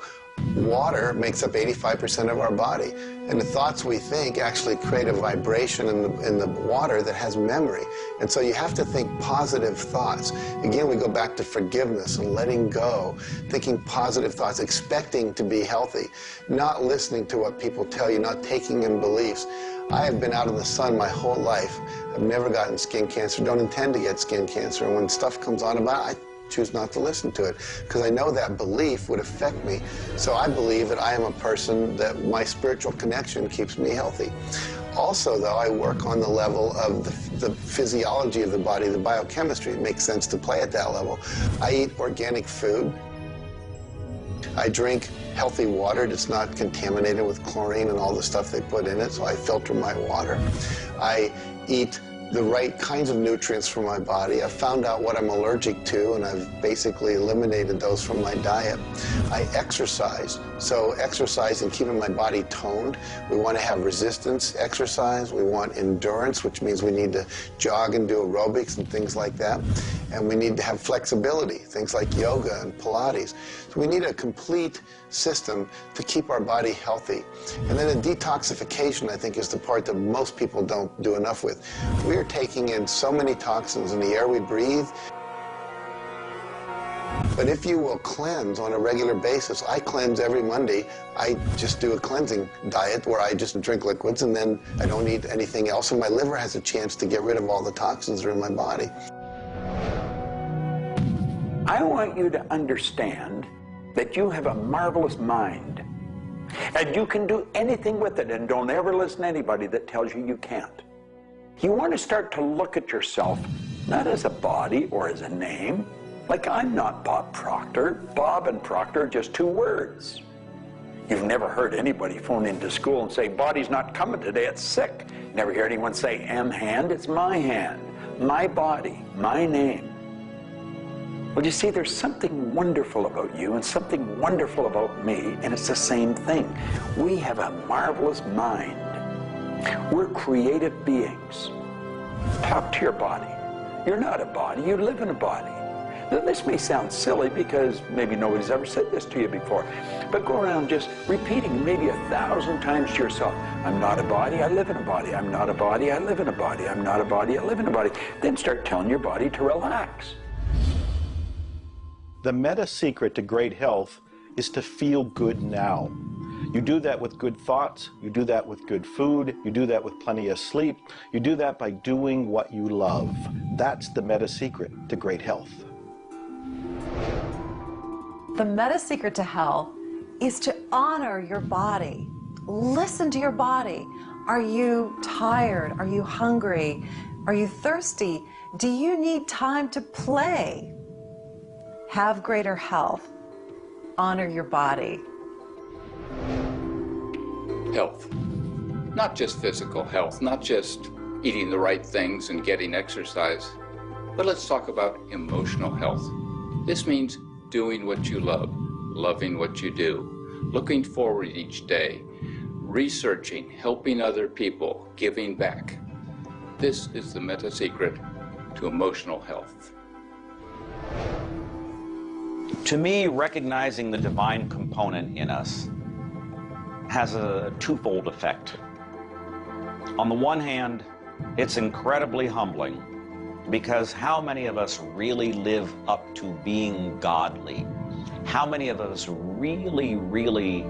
water makes up 85% of our body. And the thoughts we think actually create a vibration in the water that has memory. And so you have to think positive thoughts. Again, we go back to forgiveness and letting go, thinking positive thoughts, expecting to be healthy, not listening to what people tell you, not taking in beliefs. I have been out in the sun my whole life. I've never gotten skin cancer, don't intend to get skin cancer. And when stuff comes on about it, I choose not to listen to it because I know that belief would affect me. So I believe that I am a person that my spiritual connection keeps me healthy. Also, though, I work on the level of the physiology of the body, the biochemistry. It makes sense to play at that level. I eat organic food. I drink healthy water that's not contaminated with chlorine and all the stuff they put in it, so I filter my water. I eat the right kinds of nutrients for my body. I've found out what I'm allergic to, and I've basically eliminated those from my diet. I exercise. So exercise and keeping my body toned. We want to have resistance exercise. We want endurance, which means we need to jog and do aerobics and things like that. And we need to have flexibility, things like yoga and Pilates. So we need a complete system to keep our body healthy. And then a detoxification, I think, is the part that most people don't do enough with. We're taking in so many toxins in the air we breathe. But if you will cleanse on a regular basis, I cleanse every Monday. I just do a cleansing diet where I just drink liquids and then I don't eat anything else, and my liver has a chance to get rid of all the toxins that are in my body. I want you to understand that you have a marvelous mind and you can do anything with it, and don't ever listen to anybody that tells you you can't. You want to start to look at yourself not as a body or as a name. Like, I'm not Bob Proctor. Bob and Proctor are just two words. You've never heard anybody phone into school and say, body's not coming today, it's sick. Never hear anyone say, hand, it's my hand, my body, my name. Well, you see, there's something wonderful about you and something wonderful about me, and it's the same thing. We have a marvelous mind. We're creative beings. Talk to your body. You're not a body, you live in a body. Now, this may sound silly because maybe nobody's ever said this to you before, but go around just repeating maybe 1,000 times to yourself, I'm not a body, I live in a body. I'm not a body, I live in a body. I'm not a body, I live in a body. Then start telling your body to relax. The meta secret to great health is to feel good now. You do that with good thoughts, you do that with good food, you do that with plenty of sleep, you do that by doing what you love. That's the meta secret to great health. The meta secret to health is to honor your body. Listen to your body. Are you tired? Are you hungry? Are you thirsty? Do you need time to play? Have greater health. Honor your body. Health. Not just physical health, not just eating the right things and getting exercise, but let's talk about emotional health. This means doing what you love, loving what you do, looking forward each day, researching, helping other people, giving back. This is the meta secret to emotional health. To me, recognizing the divine component in us has a twofold effect. On the one hand, it's incredibly humbling because how many of us really live up to being godly? How many of us really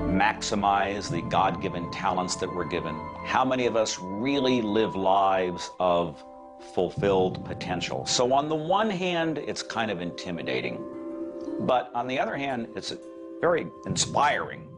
maximize the God-given talents that we're given? How many of us really live lives of fulfilled potential? So on the one hand, it's kind of intimidating. But on the other hand, it's very inspiring.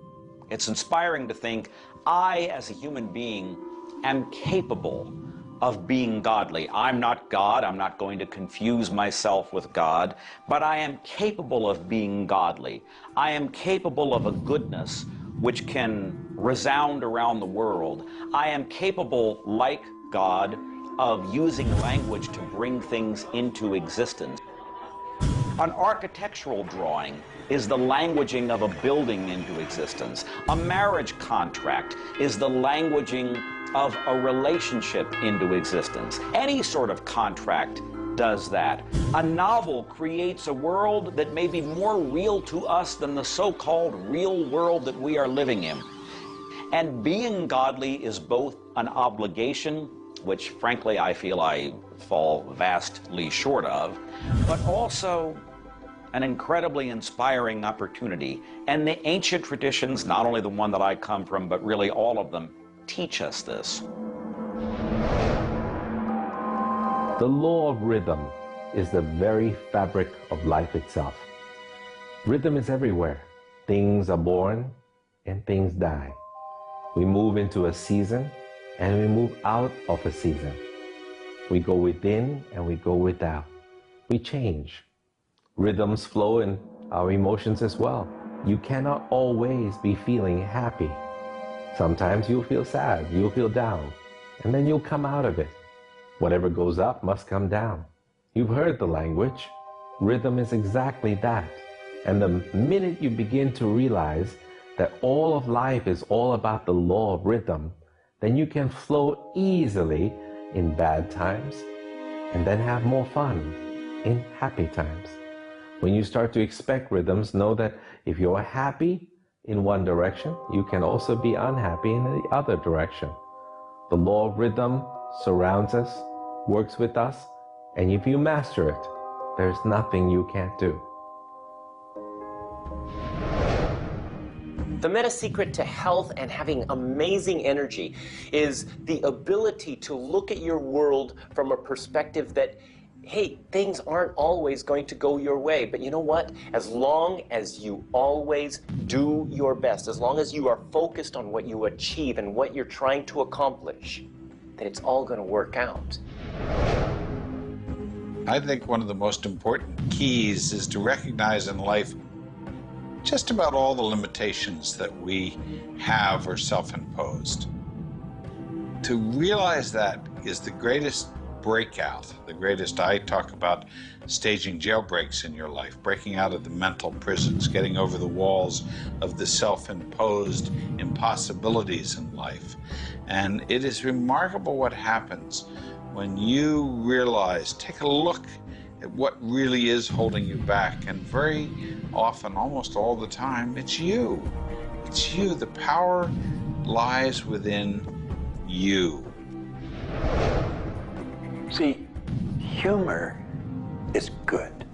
It's inspiring to think, I, as a human being, am capable of being godly. I'm not God. I'm not going to confuse myself with God, but I am capable of being godly. I am capable of a goodness which can resound around the world. I am capable, like God, of using language to bring things into existence. An architectural drawing is the languaging of a building into existence. A marriage contract is the languaging of a relationship into existence. Any sort of contract does that. A novel creates a world that may be more real to us than the so-called real world that we are living in. And being godly is both an obligation, which frankly I feel I fall vastly short of, but also an incredibly inspiring opportunity. And the ancient traditions, not only the one that I come from, but really all of them, teach us this. The law of rhythm is the very fabric of life itself. Rhythm is everywhere. Things are born and things die. We move into a season and we move out of a season. We go within and we go without. We change. Rhythms flow in our emotions as well. You cannot always be feeling happy. Sometimes you'll feel sad, you'll feel down, and then you'll come out of it. Whatever goes up must come down. You've heard the language. Rhythm is exactly that. And the minute you begin to realize that all of life is all about the law of rhythm, then you can flow easily in bad times and then have more fun in happy times. When you start to expect rhythms, know that if you're happy in one direction, you can also be unhappy in the other direction. The law of rhythm surrounds us, works with us, and if you master it, there's nothing you can't do. The meta secret to health and having amazing energy is the ability to look at your world from a perspective that, hey, things aren't always going to go your way, but you know what? As long as you always do your best, as long as you are focused on what you achieve and what you're trying to accomplish, then it's all going to work out. I think one of the most important keys is to recognize in life just about all the limitations that we have are self-imposed. To realize that is the greatest breakout, the greatest. I talk about staging jailbreaks in your life, breaking out of the mental prisons, getting over the walls of the self-imposed impossibilities in life. And it is remarkable what happens when you realize, take a look at what really is holding you back. And very often, almost all the time, it's you. It's you. The power lies within you. See, humor is good.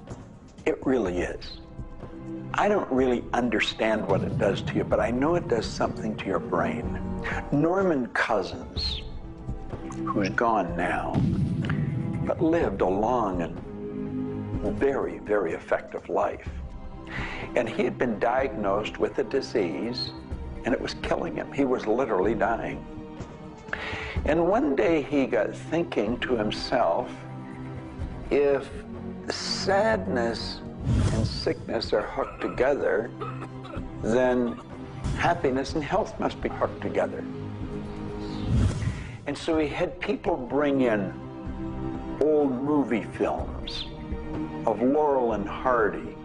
It really is. I don't really understand what it does to you, but I know it does something to your brain. Norman Cousins, who's gone now, but lived a long and very, very effective life. And he had been diagnosed with a disease, and it was killing him. He was literally dying. And one day he got thinking to himself, if sadness and sickness are hooked together, then happiness and health must be hooked together. And so he had people bring in old movie films of Laurel and Hardy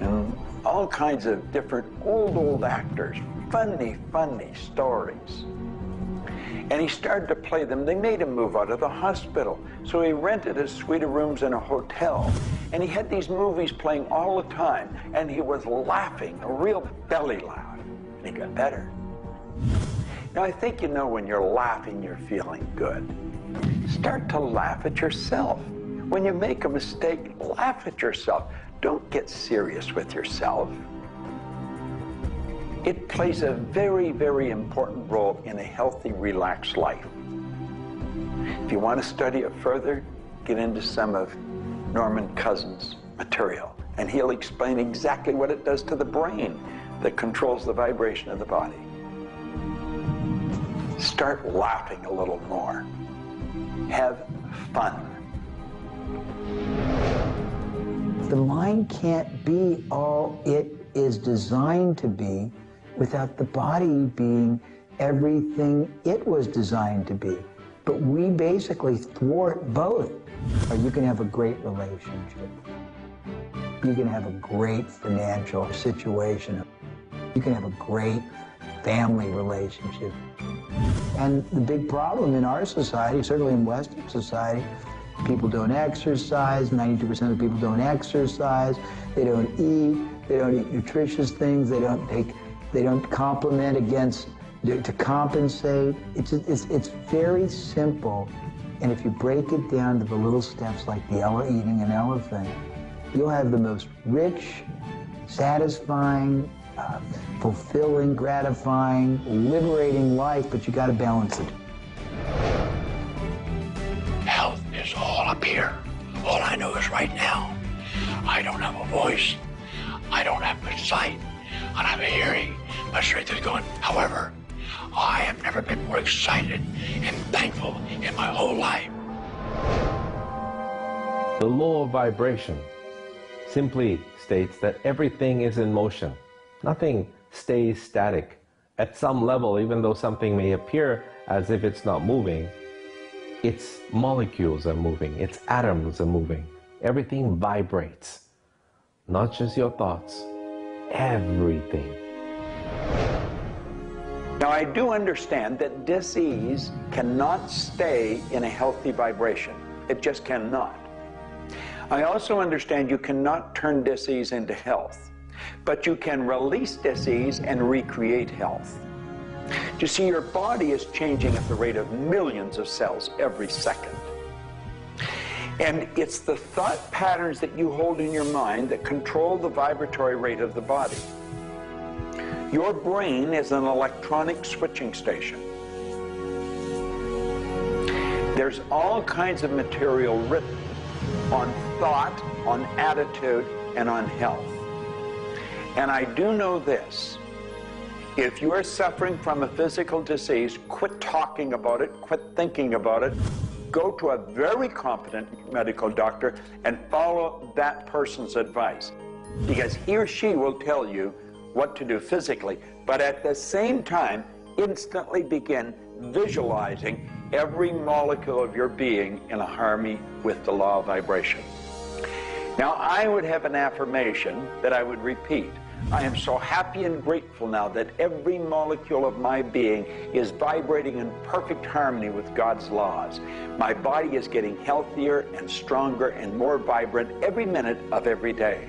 and all kinds of different old actors, funny stories. And he started to play them. They made him move out of the hospital. So he rented a suite of rooms in a hotel. And he had these movies playing all the time. And he was laughing, a real belly laugh. And he got better. Now, I think you know when you're laughing, you're feeling good. Start to laugh at yourself. When you make a mistake, laugh at yourself. Don't get serious with yourself. It plays a very, very important role in a healthy, relaxed life. If you want to study it further, get into some of Norman Cousins' material, and he'll explain exactly what it does to the brain that controls the vibration of the body. Start laughing a little more. Have fun. The mind can't be all it is designed to be without the body being everything it was designed to be. But we basically thwart both. Or you can have a great relationship. You can have a great financial situation. You can have a great family relationship. And the big problem in our society, certainly in Western society, people don't exercise, 92% of people don't exercise, they don't eat nutritious things, they don't complement to compensate. It's very simple. And if you break it down to the little steps like eating an elephant, you'll have the most rich, satisfying, fulfilling, gratifying, liberating life, but you got to balance it. Health is all up here. All I know is right now. I don't have a voice. I don't have good sight. I don't have a hearing. My strength is gone. However, I have never been more excited and thankful in my whole life. The law of vibration simply states that everything is in motion. Nothing stays static. At some level, even though something may appear as if it's not moving, its molecules are moving, its atoms are moving. Everything vibrates. Not just your thoughts, everything. Now, I do understand that disease cannot stay in a healthy vibration. It just cannot. I also understand you cannot turn disease into health, but you can release disease and recreate health. You see, your body is changing at the rate of millions of cells every second. And it's the thought patterns that you hold in your mind that control the vibratory rate of the body. Your brain is an electronic switching station. There's all kinds of material written on thought, on attitude, and on health. And I do know this. If you are suffering from a physical disease, quit talking about it, quit thinking about it. Go to a very competent medical doctor and follow that person's advice. because he or she will tell you what to do physically, but at the same time, instantly begin visualizing every molecule of your being in a harmony with the law of vibration. Now, I would have an affirmation that I would repeat. I am so happy and grateful now that every molecule of my being is vibrating in perfect harmony with God's laws. My body is getting healthier and stronger and more vibrant every minute of every day.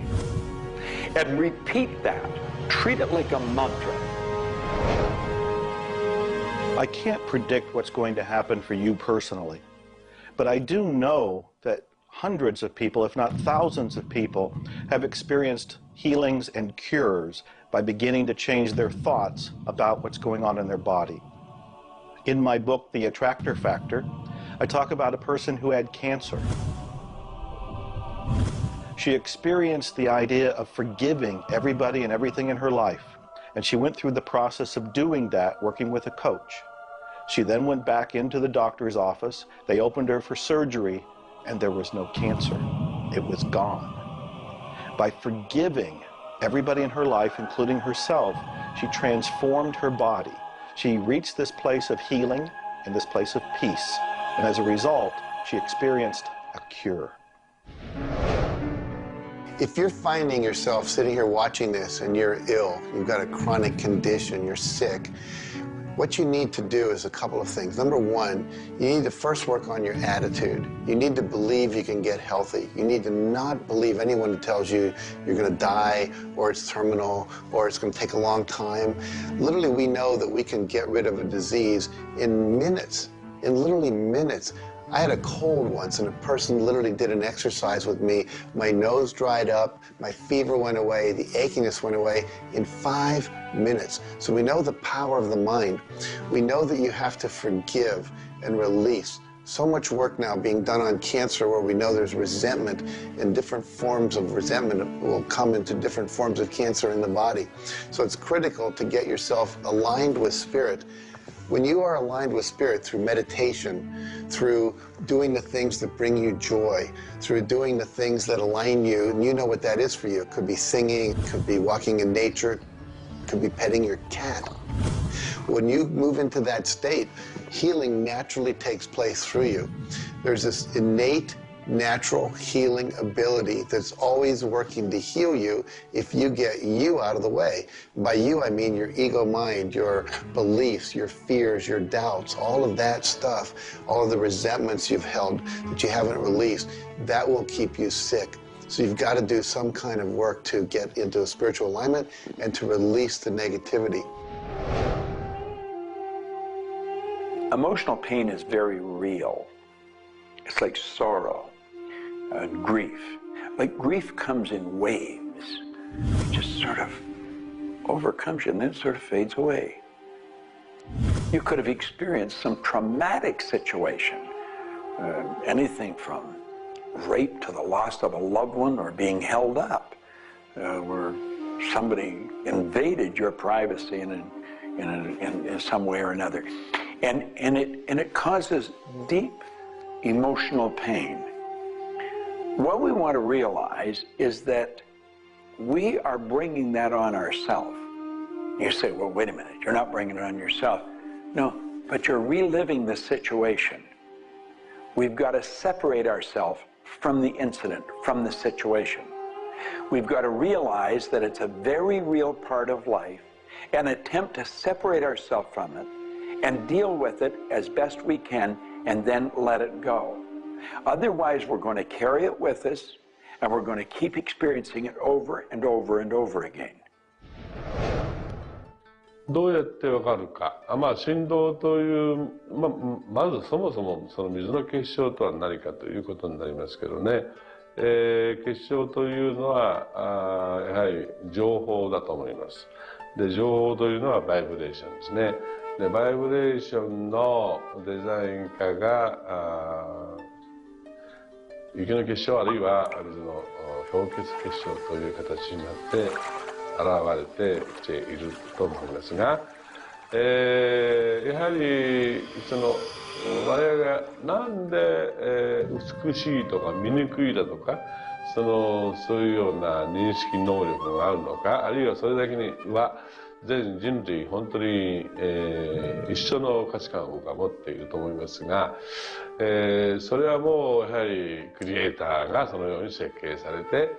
And repeat that. Treat it like a mantra. I can't predict what's going to happen for you personally, but I do know that hundreds of people, if not thousands of people, have experienced healings and cures by beginning to change their thoughts about what's going on in their body. In my book, The Attractor Factor, I talk about a person who had cancer. She experienced the idea of forgiving everybody and everything in her life, and she went through the process of doing that working with a coach. She then went back into the doctor's office. They opened her for surgery, and there was no cancer. It was gone. By forgiving everybody in her life, including herself, she transformed her body. She reached this place of healing and this place of peace. And as a result, she experienced a cure. If you're finding yourself sitting here watching this and you're ill, you've got a chronic condition, you're sick, what you need to do is a couple of things. Number one, you need to first work on your attitude. You need to believe you can get healthy. You need to not believe anyone who tells you you're going to die, or it's terminal, or it's going to take a long time. Literally, we know that we can get rid of a disease in minutes, in literally minutes. I had a cold once, and a person literally did an exercise with me. My nose dried up, my fever went away, the achiness went away in 5 minutes. So we know the power of the mind. We know that you have to forgive and release. So much work now being done on cancer where we know there's resentment, and different forms of resentment will come into different forms of cancer in the body. So it's critical to get yourself aligned with spirit. When you are aligned with spirit through meditation, through doing the things that bring you joy, through doing the things that align you, and you know what that is for you. It could be singing, it could be walking in nature, it could be petting your cat. When you move into that state, healing naturally takes place through you. There's this innate, natural healing ability that's always working to heal you if you get you out of the way. By you, I mean your ego mind, your beliefs, your fears, your doubts, all of that stuff, all of the resentments you've held that you haven't released, that will keep you sick. So you've got to do some kind of work to get into a spiritual alignment and to release the negativity. Emotional pain is very real. It's like sorrow and grief. Like grief comes in waves. It just sort of overcomes you and then it sort of fades away. You could have experienced some traumatic situation, anything from rape to the loss of a loved one or being held up, where somebody invaded your privacy in some way or another. And it causes deep emotional pain. What we want to realize is that we are bringing that on ourselves. You say, well, wait a minute, you're not bringing it on yourself. No, but you're reliving the situation. We've got to separate ourselves from the incident, from the situation. We've got to realize that it's a very real part of life and attempt to separate ourselves from it and deal with it as best we can and then let it go. Otherwise, we're going to carry it with us and we're going to keep experiencing it over and over and over again. どうやってわかるか。振動という、まずそもそもその水の結晶とは何かということになりますけどね。結晶というのはやはり情報だと思います。で、情報というのはバイブレーションですね。で、バイブレーションのデザイン家が雪の結晶あるいは水の氷結結晶という形になって現れてきていると思いますが、やはり我々がなんで美しいとか醜いだとかそういうような認識能力があるのか、あるいはそれだけには全人類本当に、一緒の価値観を僕は持っていると思いますが、それはもうやはりクリエイターがそのように設計されて、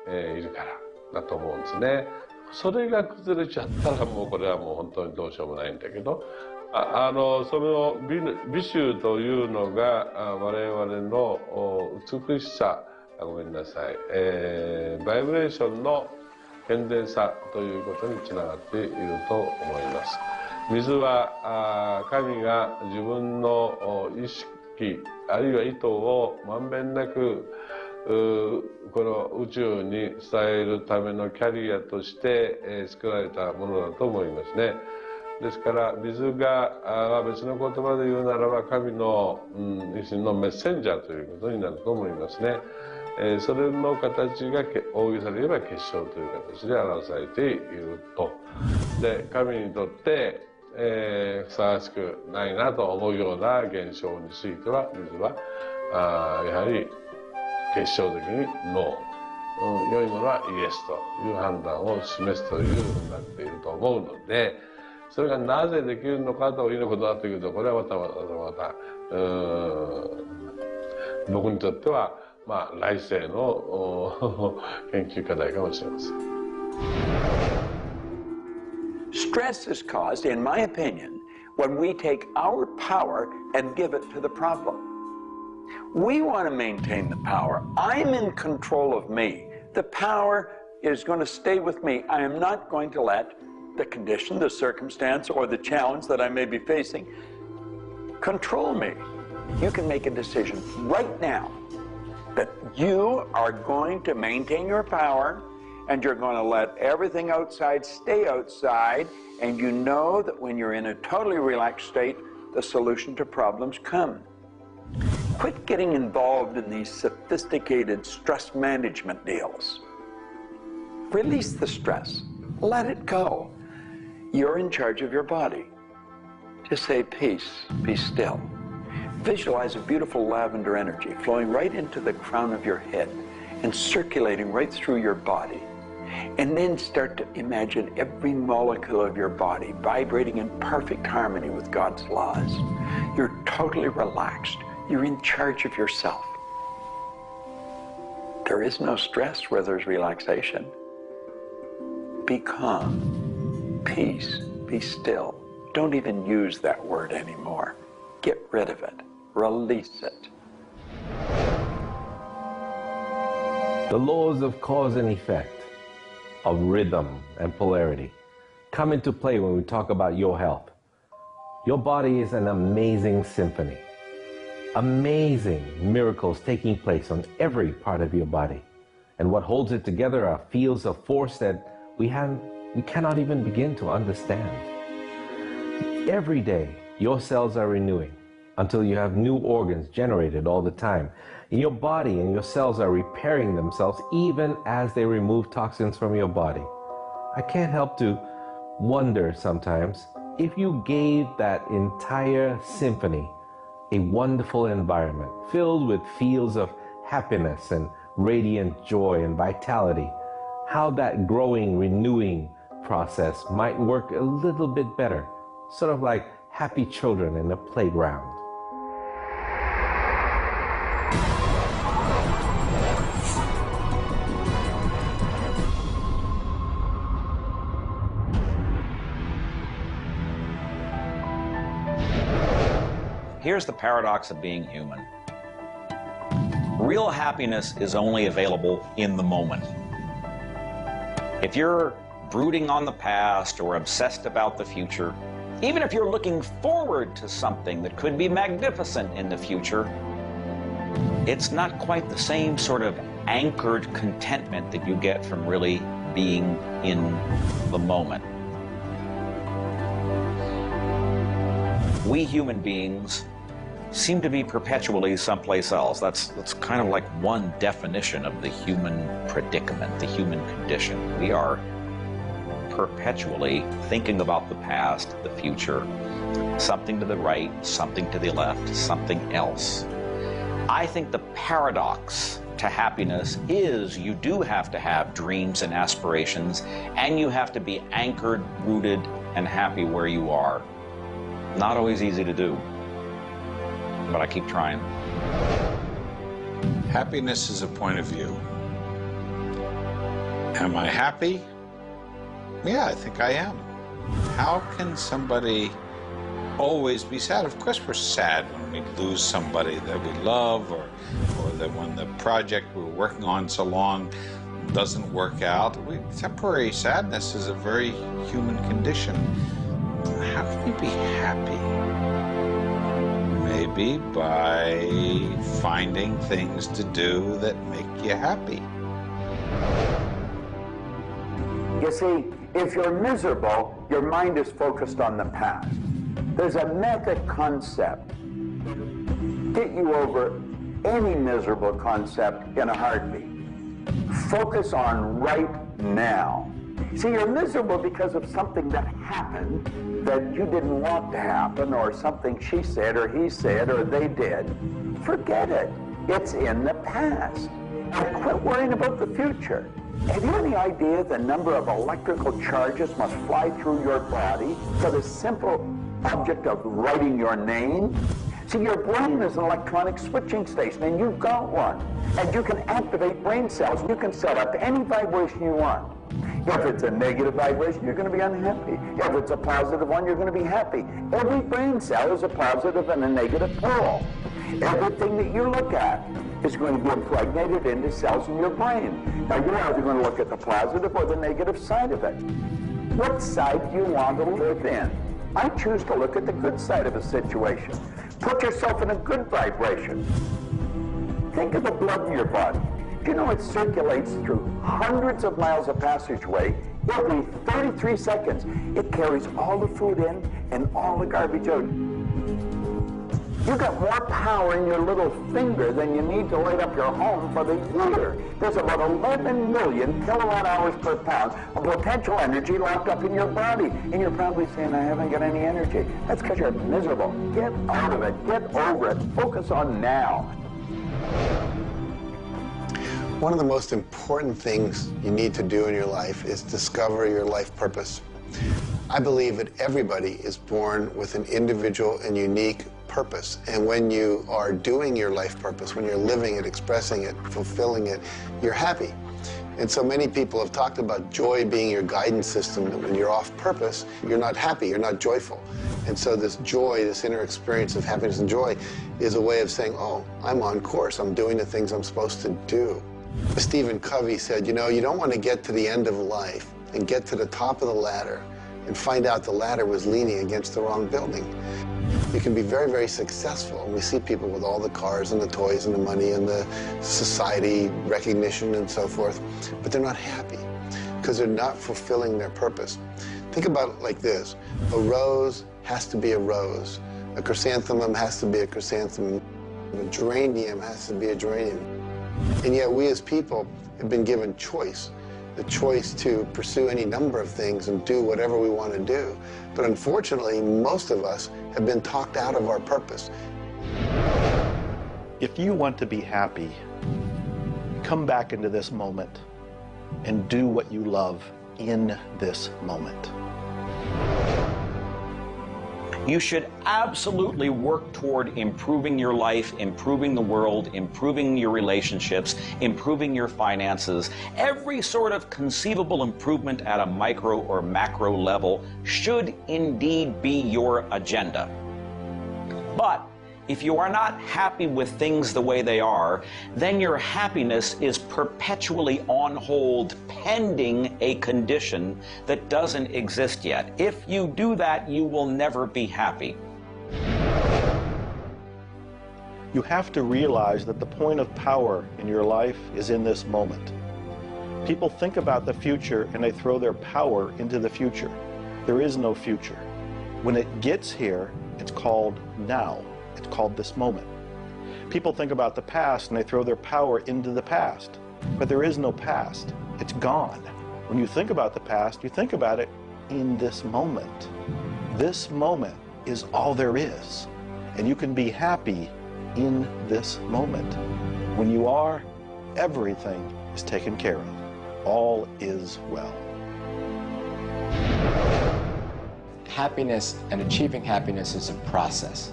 いるからだと思うんですね。それが崩れちゃったらもうこれはもう本当にどうしようもないんだけど、その美醜というのが我々の美しさ、ごめんなさい、バイブレーションの健全さということにつながっていると思います。水は神が自分の意識あるいは意図をまんべんなくこの宇宙に伝えるためのキャリアとして作られたものだと思いますね。ですから水が別の言葉で言うならば神の一種のメッセンジャーということになると思いますね。それの形が大げさで言えば結晶という形で表されていると。で神にとってふさわしくないなと思うような現象については水はやはり結晶的にノー、良いものはイエスという判断を示すというふうになっていると思うので、それがなぜできるのかということだというと、これはまた僕にとっては来世の研究課題かもしれません。Stress is caused, in my opinion, when we take our power and give it to the problem. We want to maintain the power. I'm in control of me. The power is going to stay with me. I am not going to let the condition, the circumstance, or the challenge that I may be facing control me. You can make a decision right now that you are going to maintain your power and you're going to let everything outside stay outside, and you know that when you're in a totally relaxed state, the solution to problems come. Quit getting involved in these sophisticated stress management deals. Release the stress. Let it go. You're in charge of your body. Just say peace, be still. Visualize a beautiful lavender energy flowing right into the crown of your head and circulating right through your body. And then start to imagine every molecule of your body vibrating in perfect harmony with God's laws. You're totally relaxed. You're in charge of yourself. There is no stress where there's relaxation. Be calm, peace, be still. Don't even use that word anymore. Get rid of it. Release it. The laws of cause and effect, of rhythm and polarity, come into play when we talk about your health. Your body is an amazing symphony. Amazing miracles taking place on every part of your body. And what holds it together are fields of force that we cannot even begin to understand. Every day, your cells are renewing until you have new organs generated all the time. And your body and your cells are repairing themselves even as they remove toxins from your body. I can't help to wonder sometimes if you gave that entire symphony a wonderful environment filled with fields of happiness and radiant joy and vitality, how that growing, renewing process might work a little bit better, sort of like happy children in a playground. Here's the paradox of being human. Real happiness is only available in the moment. If you're brooding on the past or obsessed about the future, even if you're looking forward to something that could be magnificent in the future, it's not quite the same sort of anchored contentment that you get from really being in the moment. We human beings seem to be perpetually someplace else. That's kind of like one definition of the human predicament, the human condition. We are perpetually thinking about the past, the future, something to the right, something to the left, something else. I think the paradox to happiness is you do have to have dreams and aspirations, and you have to be anchored, rooted, and happy where you are. Not always easy to do, but I keep trying. Happiness is a point of view. Am I happy? Yeah, I think I am. How can somebody always be sad? Of course we're sad when we lose somebody that we love, or that when the project we're working on so long doesn't work out. Temporary sadness is a very human condition. How can you be happy? Maybe by finding things to do that make you happy. You see, if you're miserable, your mind is focused on the past. There's a meta concept. Get you over any miserable concept in a heartbeat. Focus on right now. See, you're miserable because of something that happened that you didn't want to happen, or something she said or he said or they did. Forget it. It's in the past. And quit worrying about the future. Have you any idea the number of electrical charges must fly through your body for the simple object of writing your name? See, your brain is an electronic switching station, and you've got one. And you can activate brain cells. You can set up any vibration you want. If it's a negative vibration, you're going to be unhappy. If it's a positive one, you're going to be happy. Every brain cell is a positive and a negative pole. Everything that you look at is going to be impregnated into cells in your brain. Now, you're either going to look at the positive or the negative side of it. What side do you want to live in? I choose to look at the good side of a situation. Put yourself in a good vibration. Think of the blood in your body. Do you know it circulates through hundreds of miles of passageway every 33 seconds? It carries all the food in and all the garbage out. You've got more power in your little finger than you need to light up your home for the year. There's about 11 million kilowatt hours per pound of potential energy locked up in your body. And you're probably saying, I haven't got any energy. That's because you're miserable. Get out of it. Get over it. Focus on now. One of the most important things you need to do in your life is discover your life purpose. I believe that everybody is born with an individual and unique purpose. And when you are doing your life purpose, when you're living it, expressing it, fulfilling it, you're happy. And so many people have talked about joy being your guidance system, that when you're off purpose, you're not happy, you're not joyful. And so this joy, this inner experience of happiness and joy is a way of saying, oh, I'm on course, I'm doing the things I'm supposed to do. Stephen Covey said, you know, you don't want to get to the end of life and get to the top of the ladder and find out the ladder was leaning against the wrong building. You can be very, very successful. And we see people with all the cars and the toys and the money and the society recognition and so forth, but they're not happy because they're not fulfilling their purpose. Think about it like this. A rose has to be a rose. A chrysanthemum has to be a chrysanthemum. A geranium has to be a geranium. And yet we as people have been given choice. The choice to pursue any number of things and do whatever we want to do. But unfortunately, most of us have been talked out of our purpose. If you want to be happy, come back into this moment and do what you love in this moment. You should absolutely work toward improving your life, improving the world, improving your relationships, improving your finances. Every sort of conceivable improvement at a micro or macro level should indeed be your agenda. But if you are not happy with things the way they are, then your happiness is perpetually on hold pending a condition that doesn't exist yet. If you do that, you will never be happy. You have to realize that the point of power in your life is in this moment. People think about the future and they throw their power into the future. There is no future. When it gets here, it's called now. It's called this moment. People think about the past and they throw their power into the past. But there is no past. It's gone. When you think about the past, you think about it in this moment. This moment is all there is. And you can be happy in this moment. When you are, everything is taken care of. All is well. Happiness and achieving happiness is a process.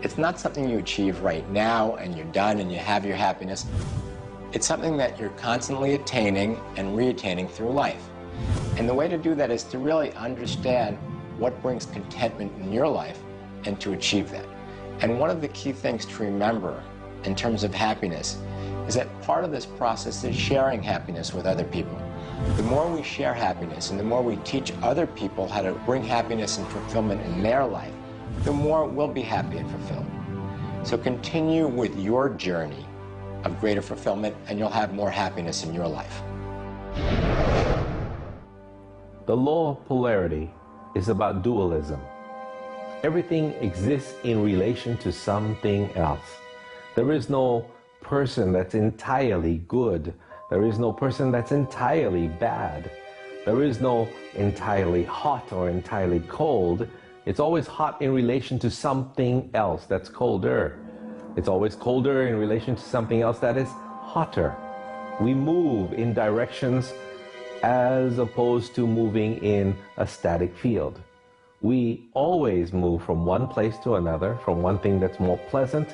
It's not something you achieve right now and you're done and you have your happiness. It's something that you're constantly attaining and re-attaining through life. And the way to do that is to really understand what brings contentment in your life and to achieve that. And one of the key things to remember in terms of happiness is that part of this process is sharing happiness with other people. The more we share happiness and the more we teach other people how to bring happiness and fulfillment in their life, the more we'll be happy and fulfilled. So continue with your journey of greater fulfillment and you'll have more happiness in your life. The law of polarity is about dualism. Everything exists in relation to something else. There is no person that's entirely good. There is no person that's entirely bad. There is no entirely hot or entirely cold. It's always hot in relation to something else that's colder. It's always colder in relation to something else that is hotter. We move in directions as opposed to moving in a static field. We always move from one place to another, from one thing that's more pleasant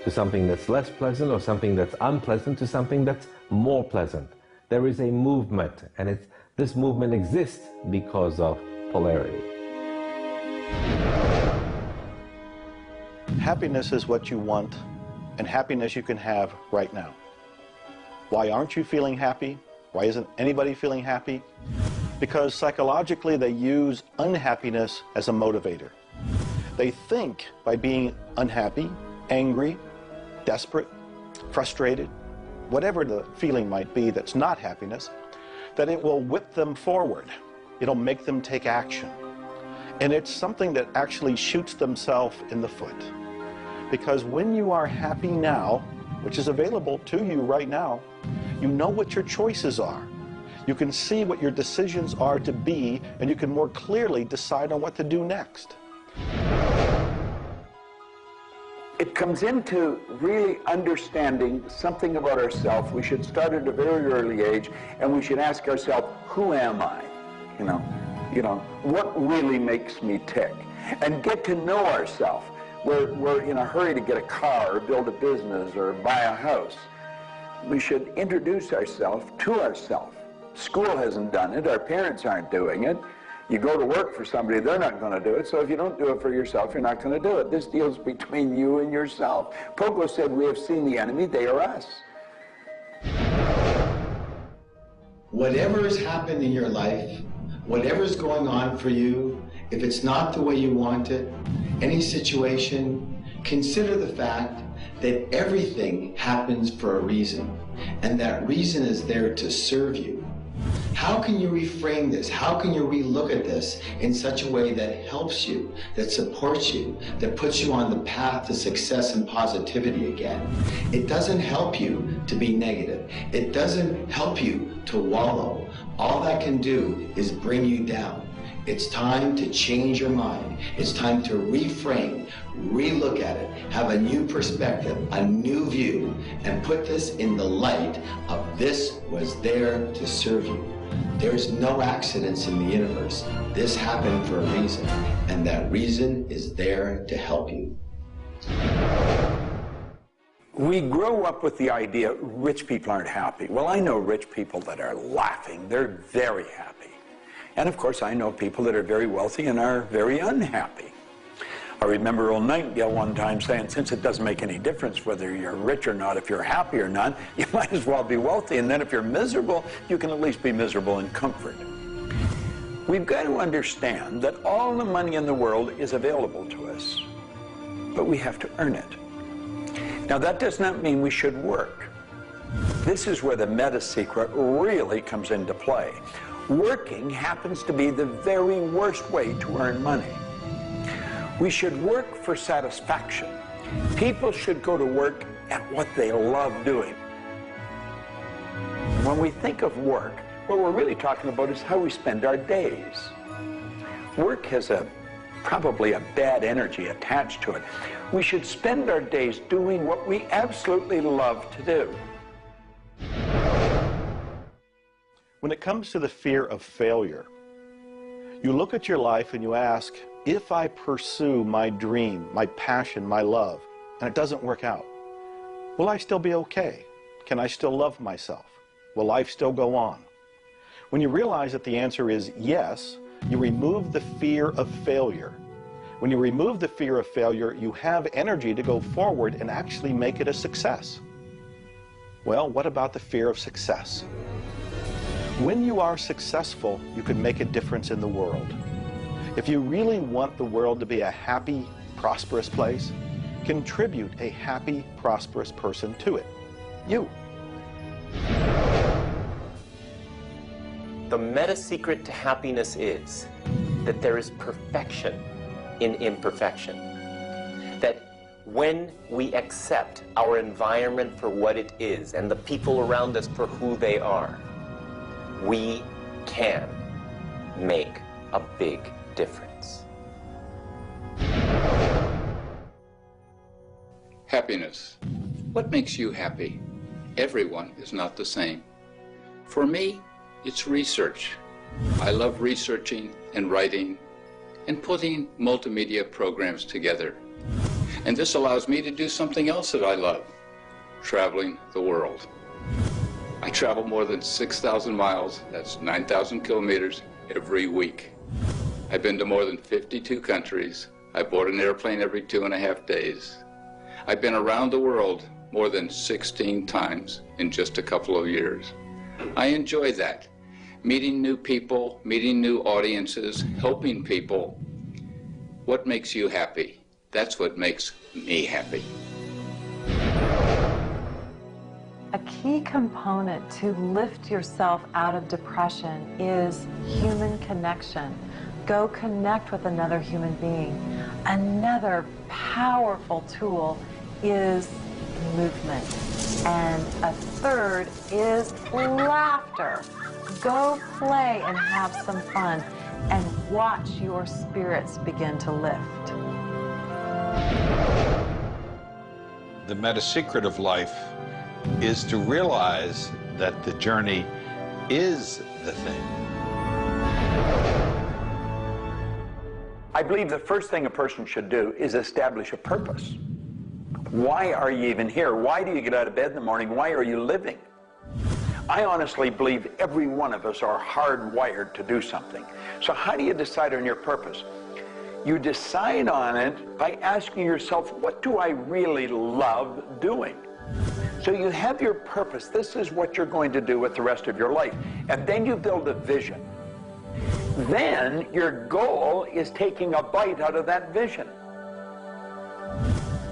to something that's less pleasant, or something that's unpleasant to something that's more pleasant. There is a movement, and this movement exists because of polarity. Happiness is what you want, and happiness you can have right now. Why aren't you feeling happy? Why isn't anybody feeling happy? Because psychologically they use unhappiness as a motivator. They think by being unhappy, angry, desperate, frustrated, whatever the feeling might be that's not happiness, that it will whip them forward. It'll make them take action. And it's something that actually shoots themselves in the foot. Because when you are happy now, which is available to you right now, you know what your choices are. You can see what your decisions are to be, and you can more clearly decide on what to do next. It comes into really understanding something about ourselves. We should start at a very early age, and we should ask ourselves, who am I? You know, what really makes me tick? And get to know ourselves. We're in a hurry to get a car or build a business or buy a house. We should introduce ourselves to ourselves. School hasn't done it. Our parents aren't doing it. You go to work for somebody, they're not going to do it. So if you don't do it for yourself, you're not going to do it. This deals between you and yourself. Pogo said, we have seen the enemy, they are us. Whatever has happened in your life, whatever's going on for you, if it's not the way you want it, any situation, consider the fact that everything happens for a reason, and that reason is there to serve you. How can you reframe this? How can you relook at this in such a way that helps you, that supports you, that puts you on the path to success and positivity again? It doesn't help you to be negative. It doesn't help you to wallow. All that can do is bring you down. It's time to change your mind. It's time to reframe, relook at it, have a new perspective, a new view, and put this in the light of this was there to serve you. There's no accidents in the universe. This happened for a reason, and that reason is there to help you. We grow up with the idea rich people aren't happy. Well, I know rich people that are laughing. They're very happy. And of course, I know people that are very wealthy and are very unhappy. I remember Earl Nightingale one time saying, since it doesn't make any difference whether you're rich or not, if you're happy or not, you might as well be wealthy. And then if you're miserable, you can at least be miserable in comfort. We've got to understand that all the money in the world is available to us, but we have to earn it. Now, that does not mean we should work. This is where the meta secret really comes into play. Working happens to be the very worst way to earn money. We should work for satisfaction. People should go to work at what they love doing. When we think of work, what we're really talking about is how we spend our days. Work has probably a bad energy attached to it. We should spend our days doing what we absolutely love to do. When it comes to the fear of failure, you look at your life and you ask, if I pursue my dream, my passion, my love, and it doesn't work out, will I still be okay? Can I still love myself? Will life still go on? When you realize that the answer is yes, you remove the fear of failure. When you remove the fear of failure, you have energy to go forward and actually make it a success. Well, what about the fear of success? When you are successful, you can make a difference in the world. If you really want the world to be a happy, prosperous place, contribute a happy, prosperous person to it. You. The meta secret to happiness is that there is perfection in imperfection. That when we accept our environment for what it is and the people around us for who they are, we can make a big difference. Happiness. What makes you happy? Everyone is not the same. For me, it's research. I love researching and writing and putting multimedia programs together. And this allows me to do something else that I love, traveling the world. I travel more than 6,000 miles, that's 9,000 kilometers, every week. I've been to more than 52 countries. I board an airplane every 2.5 days. I've been around the world more than 16 times in just a couple of years. I enjoy that. Meeting new people, meeting new audiences, helping people. What makes you happy? That's what makes me happy. A key component to lift yourself out of depression is human connection. Go connect with another human being. Another powerful tool is movement. And a third is laughter. Go play and have some fun and watch your spirits begin to lift. The meta secret of life is to realize that the journey is the thing. I believe the first thing a person should do is establish a purpose. Why are you even here? Why do you get out of bed in the morning? Why are you living? I honestly believe every one of us are hardwired to do something. So how do you decide on your purpose? You decide on it by asking yourself, what do I really love doing? So you have your purpose. This is what you're going to do with the rest of your life. And then you build a vision. Then your goal is taking a bite out of that vision.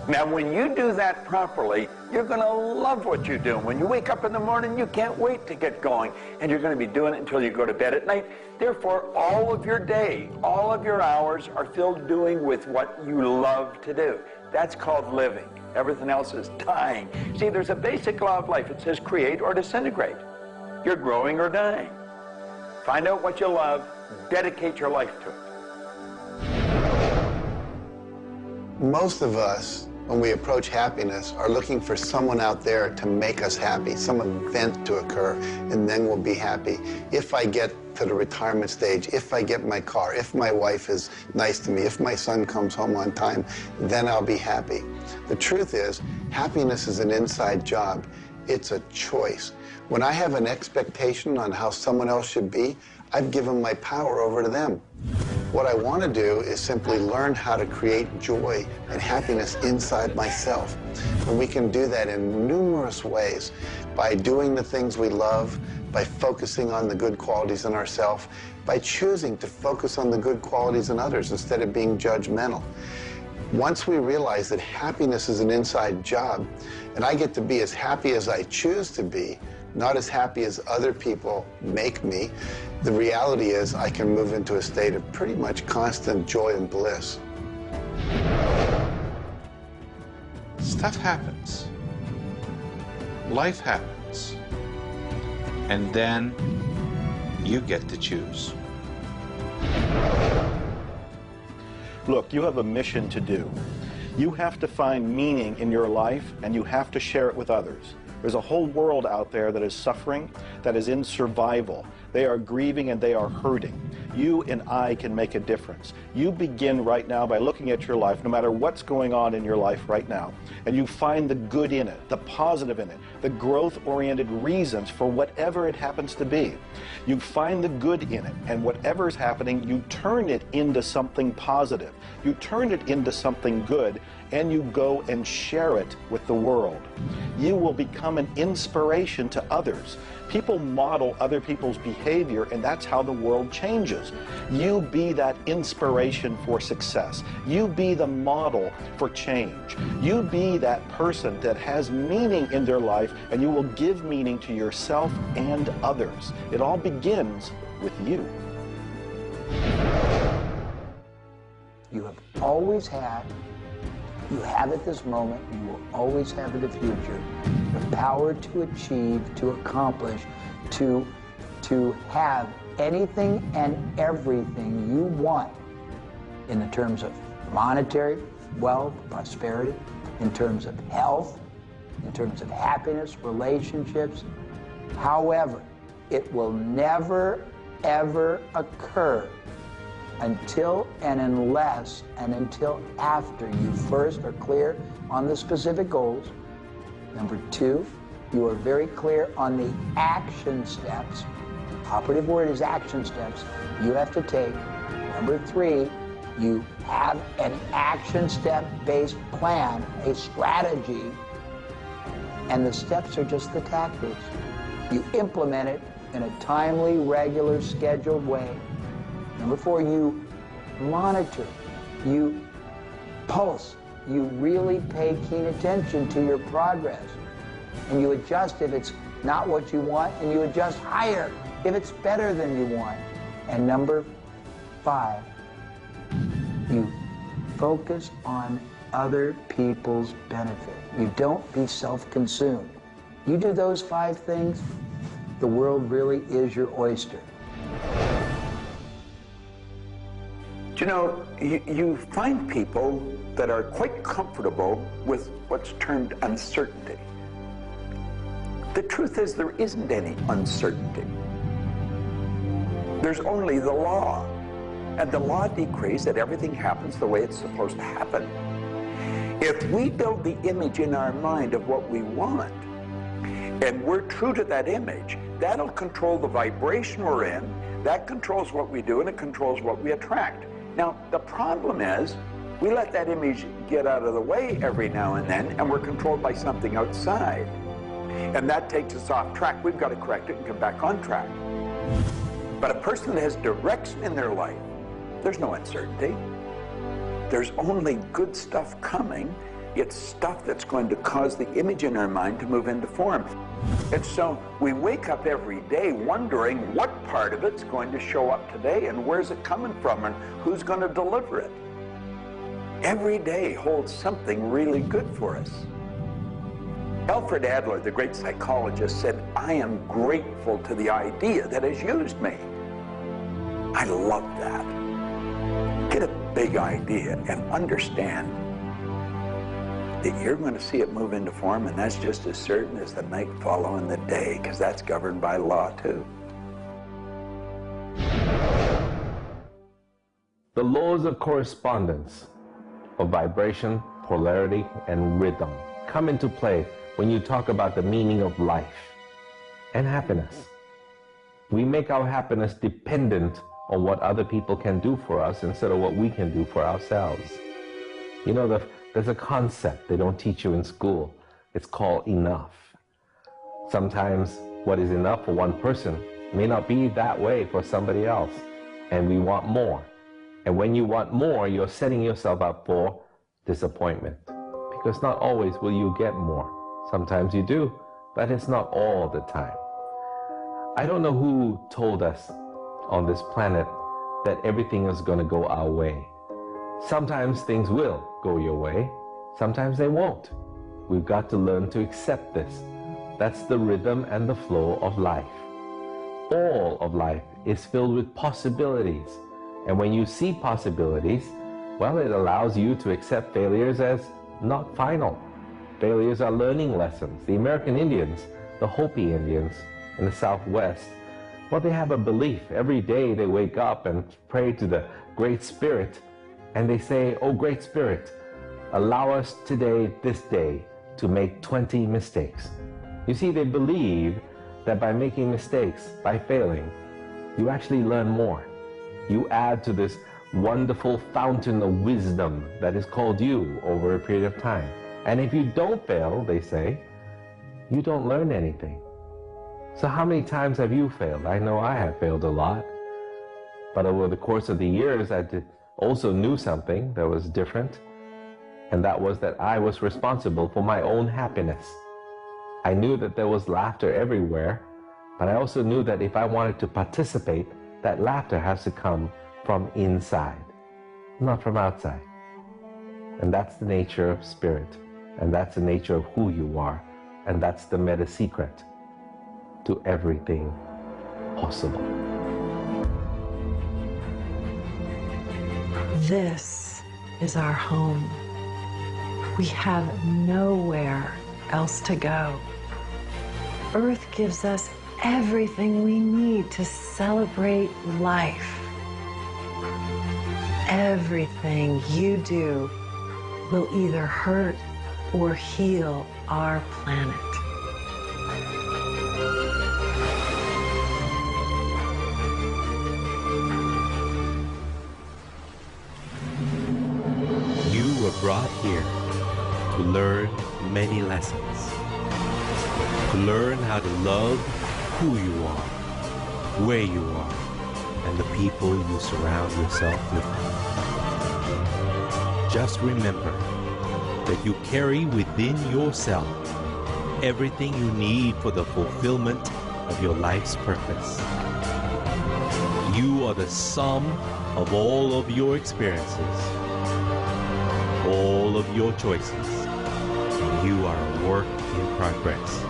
Now, when you do that properly, you're going to love what you do. When you wake up in the morning, you can't wait to get going. And you're going to be doing it until you go to bed at night. Therefore, all of your day, all of your hours are filled doing with what you love to do. That's called living. Everything else is dying. See, there's a basic law of life. It says create or disintegrate. You're growing or dying. Find out what you love. Dedicate your life to it. Most of us, when we approach happiness, are looking for someone out there to make us happy, some event to occur, and then we'll be happy. If I get to the retirement stage, if I get my car, if my wife is nice to me, if my son comes home on time, then I'll be happy. The truth is, happiness is an inside job. It's a choice. When I have an expectation on how someone else should be, I've given my power over to them. What I want to do is simply learn how to create joy and happiness inside myself. And we can do that in numerous ways, by doing the things we love, by focusing on the good qualities in ourselves, by choosing to focus on the good qualities in others instead of being judgmental. Once we realize that happiness is an inside job, and I get to be as happy as I choose to be, not as happy as other people make me, the reality is I can move into a state of pretty much constant joy and bliss. Stuff happens. Life happens. And then you get to choose. Look, you have a mission to do. You have to find meaning in your life, and you have to share it with others. There's a whole world out there that is suffering, that is in survival, They are grieving and they are hurting. You and I can make a difference. You begin right now by looking at your life, no matter what's going on in your life right now, and you find the good in it, the positive in it, the growth-oriented reasons for whatever it happens to be. You find the good in it, and whatever is happening, you turn it into something positive. You turn it into something good, and you go and share it with the world. You will become an inspiration to others. People model other people's behavior, and that's how the world changes. You be that inspiration for success. You be the model for change. You be that person that has meaning in their life, and you will give meaning to yourself and others. It all begins with you. You have always had, you have at this moment, you will always have in the future, the power to achieve, to accomplish, to have anything and everything you want in the terms of monetary wealth, prosperity, in terms of health, in terms of happiness, relationships. However, it will never, ever occur until and unless and until after you first are clear on the specific goals. Number two, you are very clear on the action steps. Operative word is action steps you have to take. Number three, you have an action step-based plan, a strategy, and the steps are just the tactics. You implement it in a timely, regular, scheduled way. Number four, you monitor, you pulse, you really pay keen attention to your progress, and you adjust if it's not what you want, and you adjust higher if it's better than you want. And number five, you focus on other people's benefit. You don't be self-consumed. You do those five things, the world really is your oyster. You know, you find people that are quite comfortable with what's termed uncertainty. The truth is there isn't any uncertainty. There's only the law. And the law decrees that everything happens the way it's supposed to happen. If we build the image in our mind of what we want, and we're true to that image, that'll control the vibration we're in, that controls what we do, and it controls what we attract. Now, the problem is, we let that image get out of the way every now and then, and we're controlled by something outside. And that takes us off track. We've got to correct it and come back on track. But a person that has direction in their life, there's no uncertainty. There's only good stuff coming. It's stuff that's going to cause the image in our mind to move into form. And so we wake up every day wondering what part of it's going to show up today and where's it coming from and who's going to deliver it. Every day holds something really good for us. Alfred Adler, the great psychologist, said, "I am grateful to the idea that has used me." I love that. Get a big idea and understand that you're going to see it move into form, and that's just as certain as the night following the day, because that's governed by law too. The laws of correspondence, of vibration, polarity, and rhythm come into play when you talk about the meaning of life and happiness. We make our happiness dependent on what other people can do for us instead of what we can do for ourselves. You know, there's a concept they don't teach you in school. It's called enough. Sometimes what is enough for one person may not be that way for somebody else, and we want more. And when you want more, you're setting yourself up for disappointment, because not always will you get more. Sometimes you do, but it's not all the time. I don't know who told us on this planet that everything is going to go our way. Sometimes things will go your way, sometimes they won't. We've got to learn to accept this. That's the rhythm and the flow of life. All of life is filled with possibilities. And when you see possibilities, well, it allows you to accept failures as not final. Failures are learning lessons. The American Indians, the Hopi Indians in the Southwest, Well, they have a belief. Every day they wake up and pray to the Great Spirit, and they say, "Oh, Great Spirit, allow us today, this day, to make 20 mistakes." You see, they believe that by making mistakes, by failing, you actually learn more. You add to this wonderful fountain of wisdom that is called you over a period of time. And if you don't fail, they say, you don't learn anything. So how many times have you failed? I know I have failed a lot. But over the course of the years, I also knew something that was different. And that was that I was responsible for my own happiness. I knew that there was laughter everywhere, but I also knew that if I wanted to participate, that laughter has to come from inside, not from outside. And that's the nature of spirit, and that's the nature of who you are, and that's the meta secret to everything possible. This is our home. We have nowhere else to go. Earth gives us everything we need to celebrate life. Everything you do will either hurt or heal our planet. You were brought here to learn many lessons. To learn how to love who you are, where you are, and the people you surround yourself with. Just remember that you carry within yourself everything you need for the fulfillment of your life's purpose. You are the sum of all of your experiences, all of your choices, and you are a work in progress.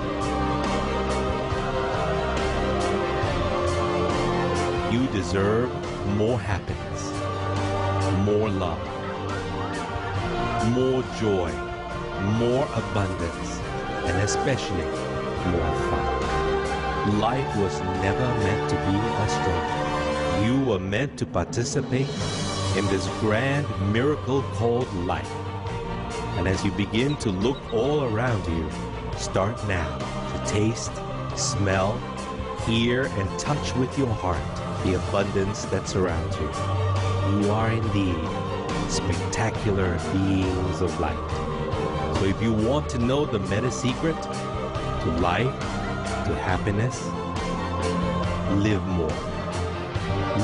You deserve more happiness, more love, more joy, more abundance, and especially more fun. Life was never meant to be a struggle. You were meant to participate in this grand miracle called life. And as you begin to look all around you, start now to taste, smell, hear, and touch with your heart the abundance that surrounds you. You are indeed spectacular beings of light. So if you want to know the meta secret to life, to happiness, live more,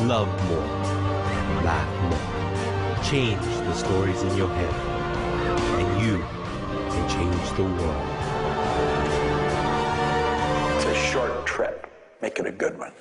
love more, and laugh more. Change the stories in your head, and you can change the world. It's a short trip. Make it a good one.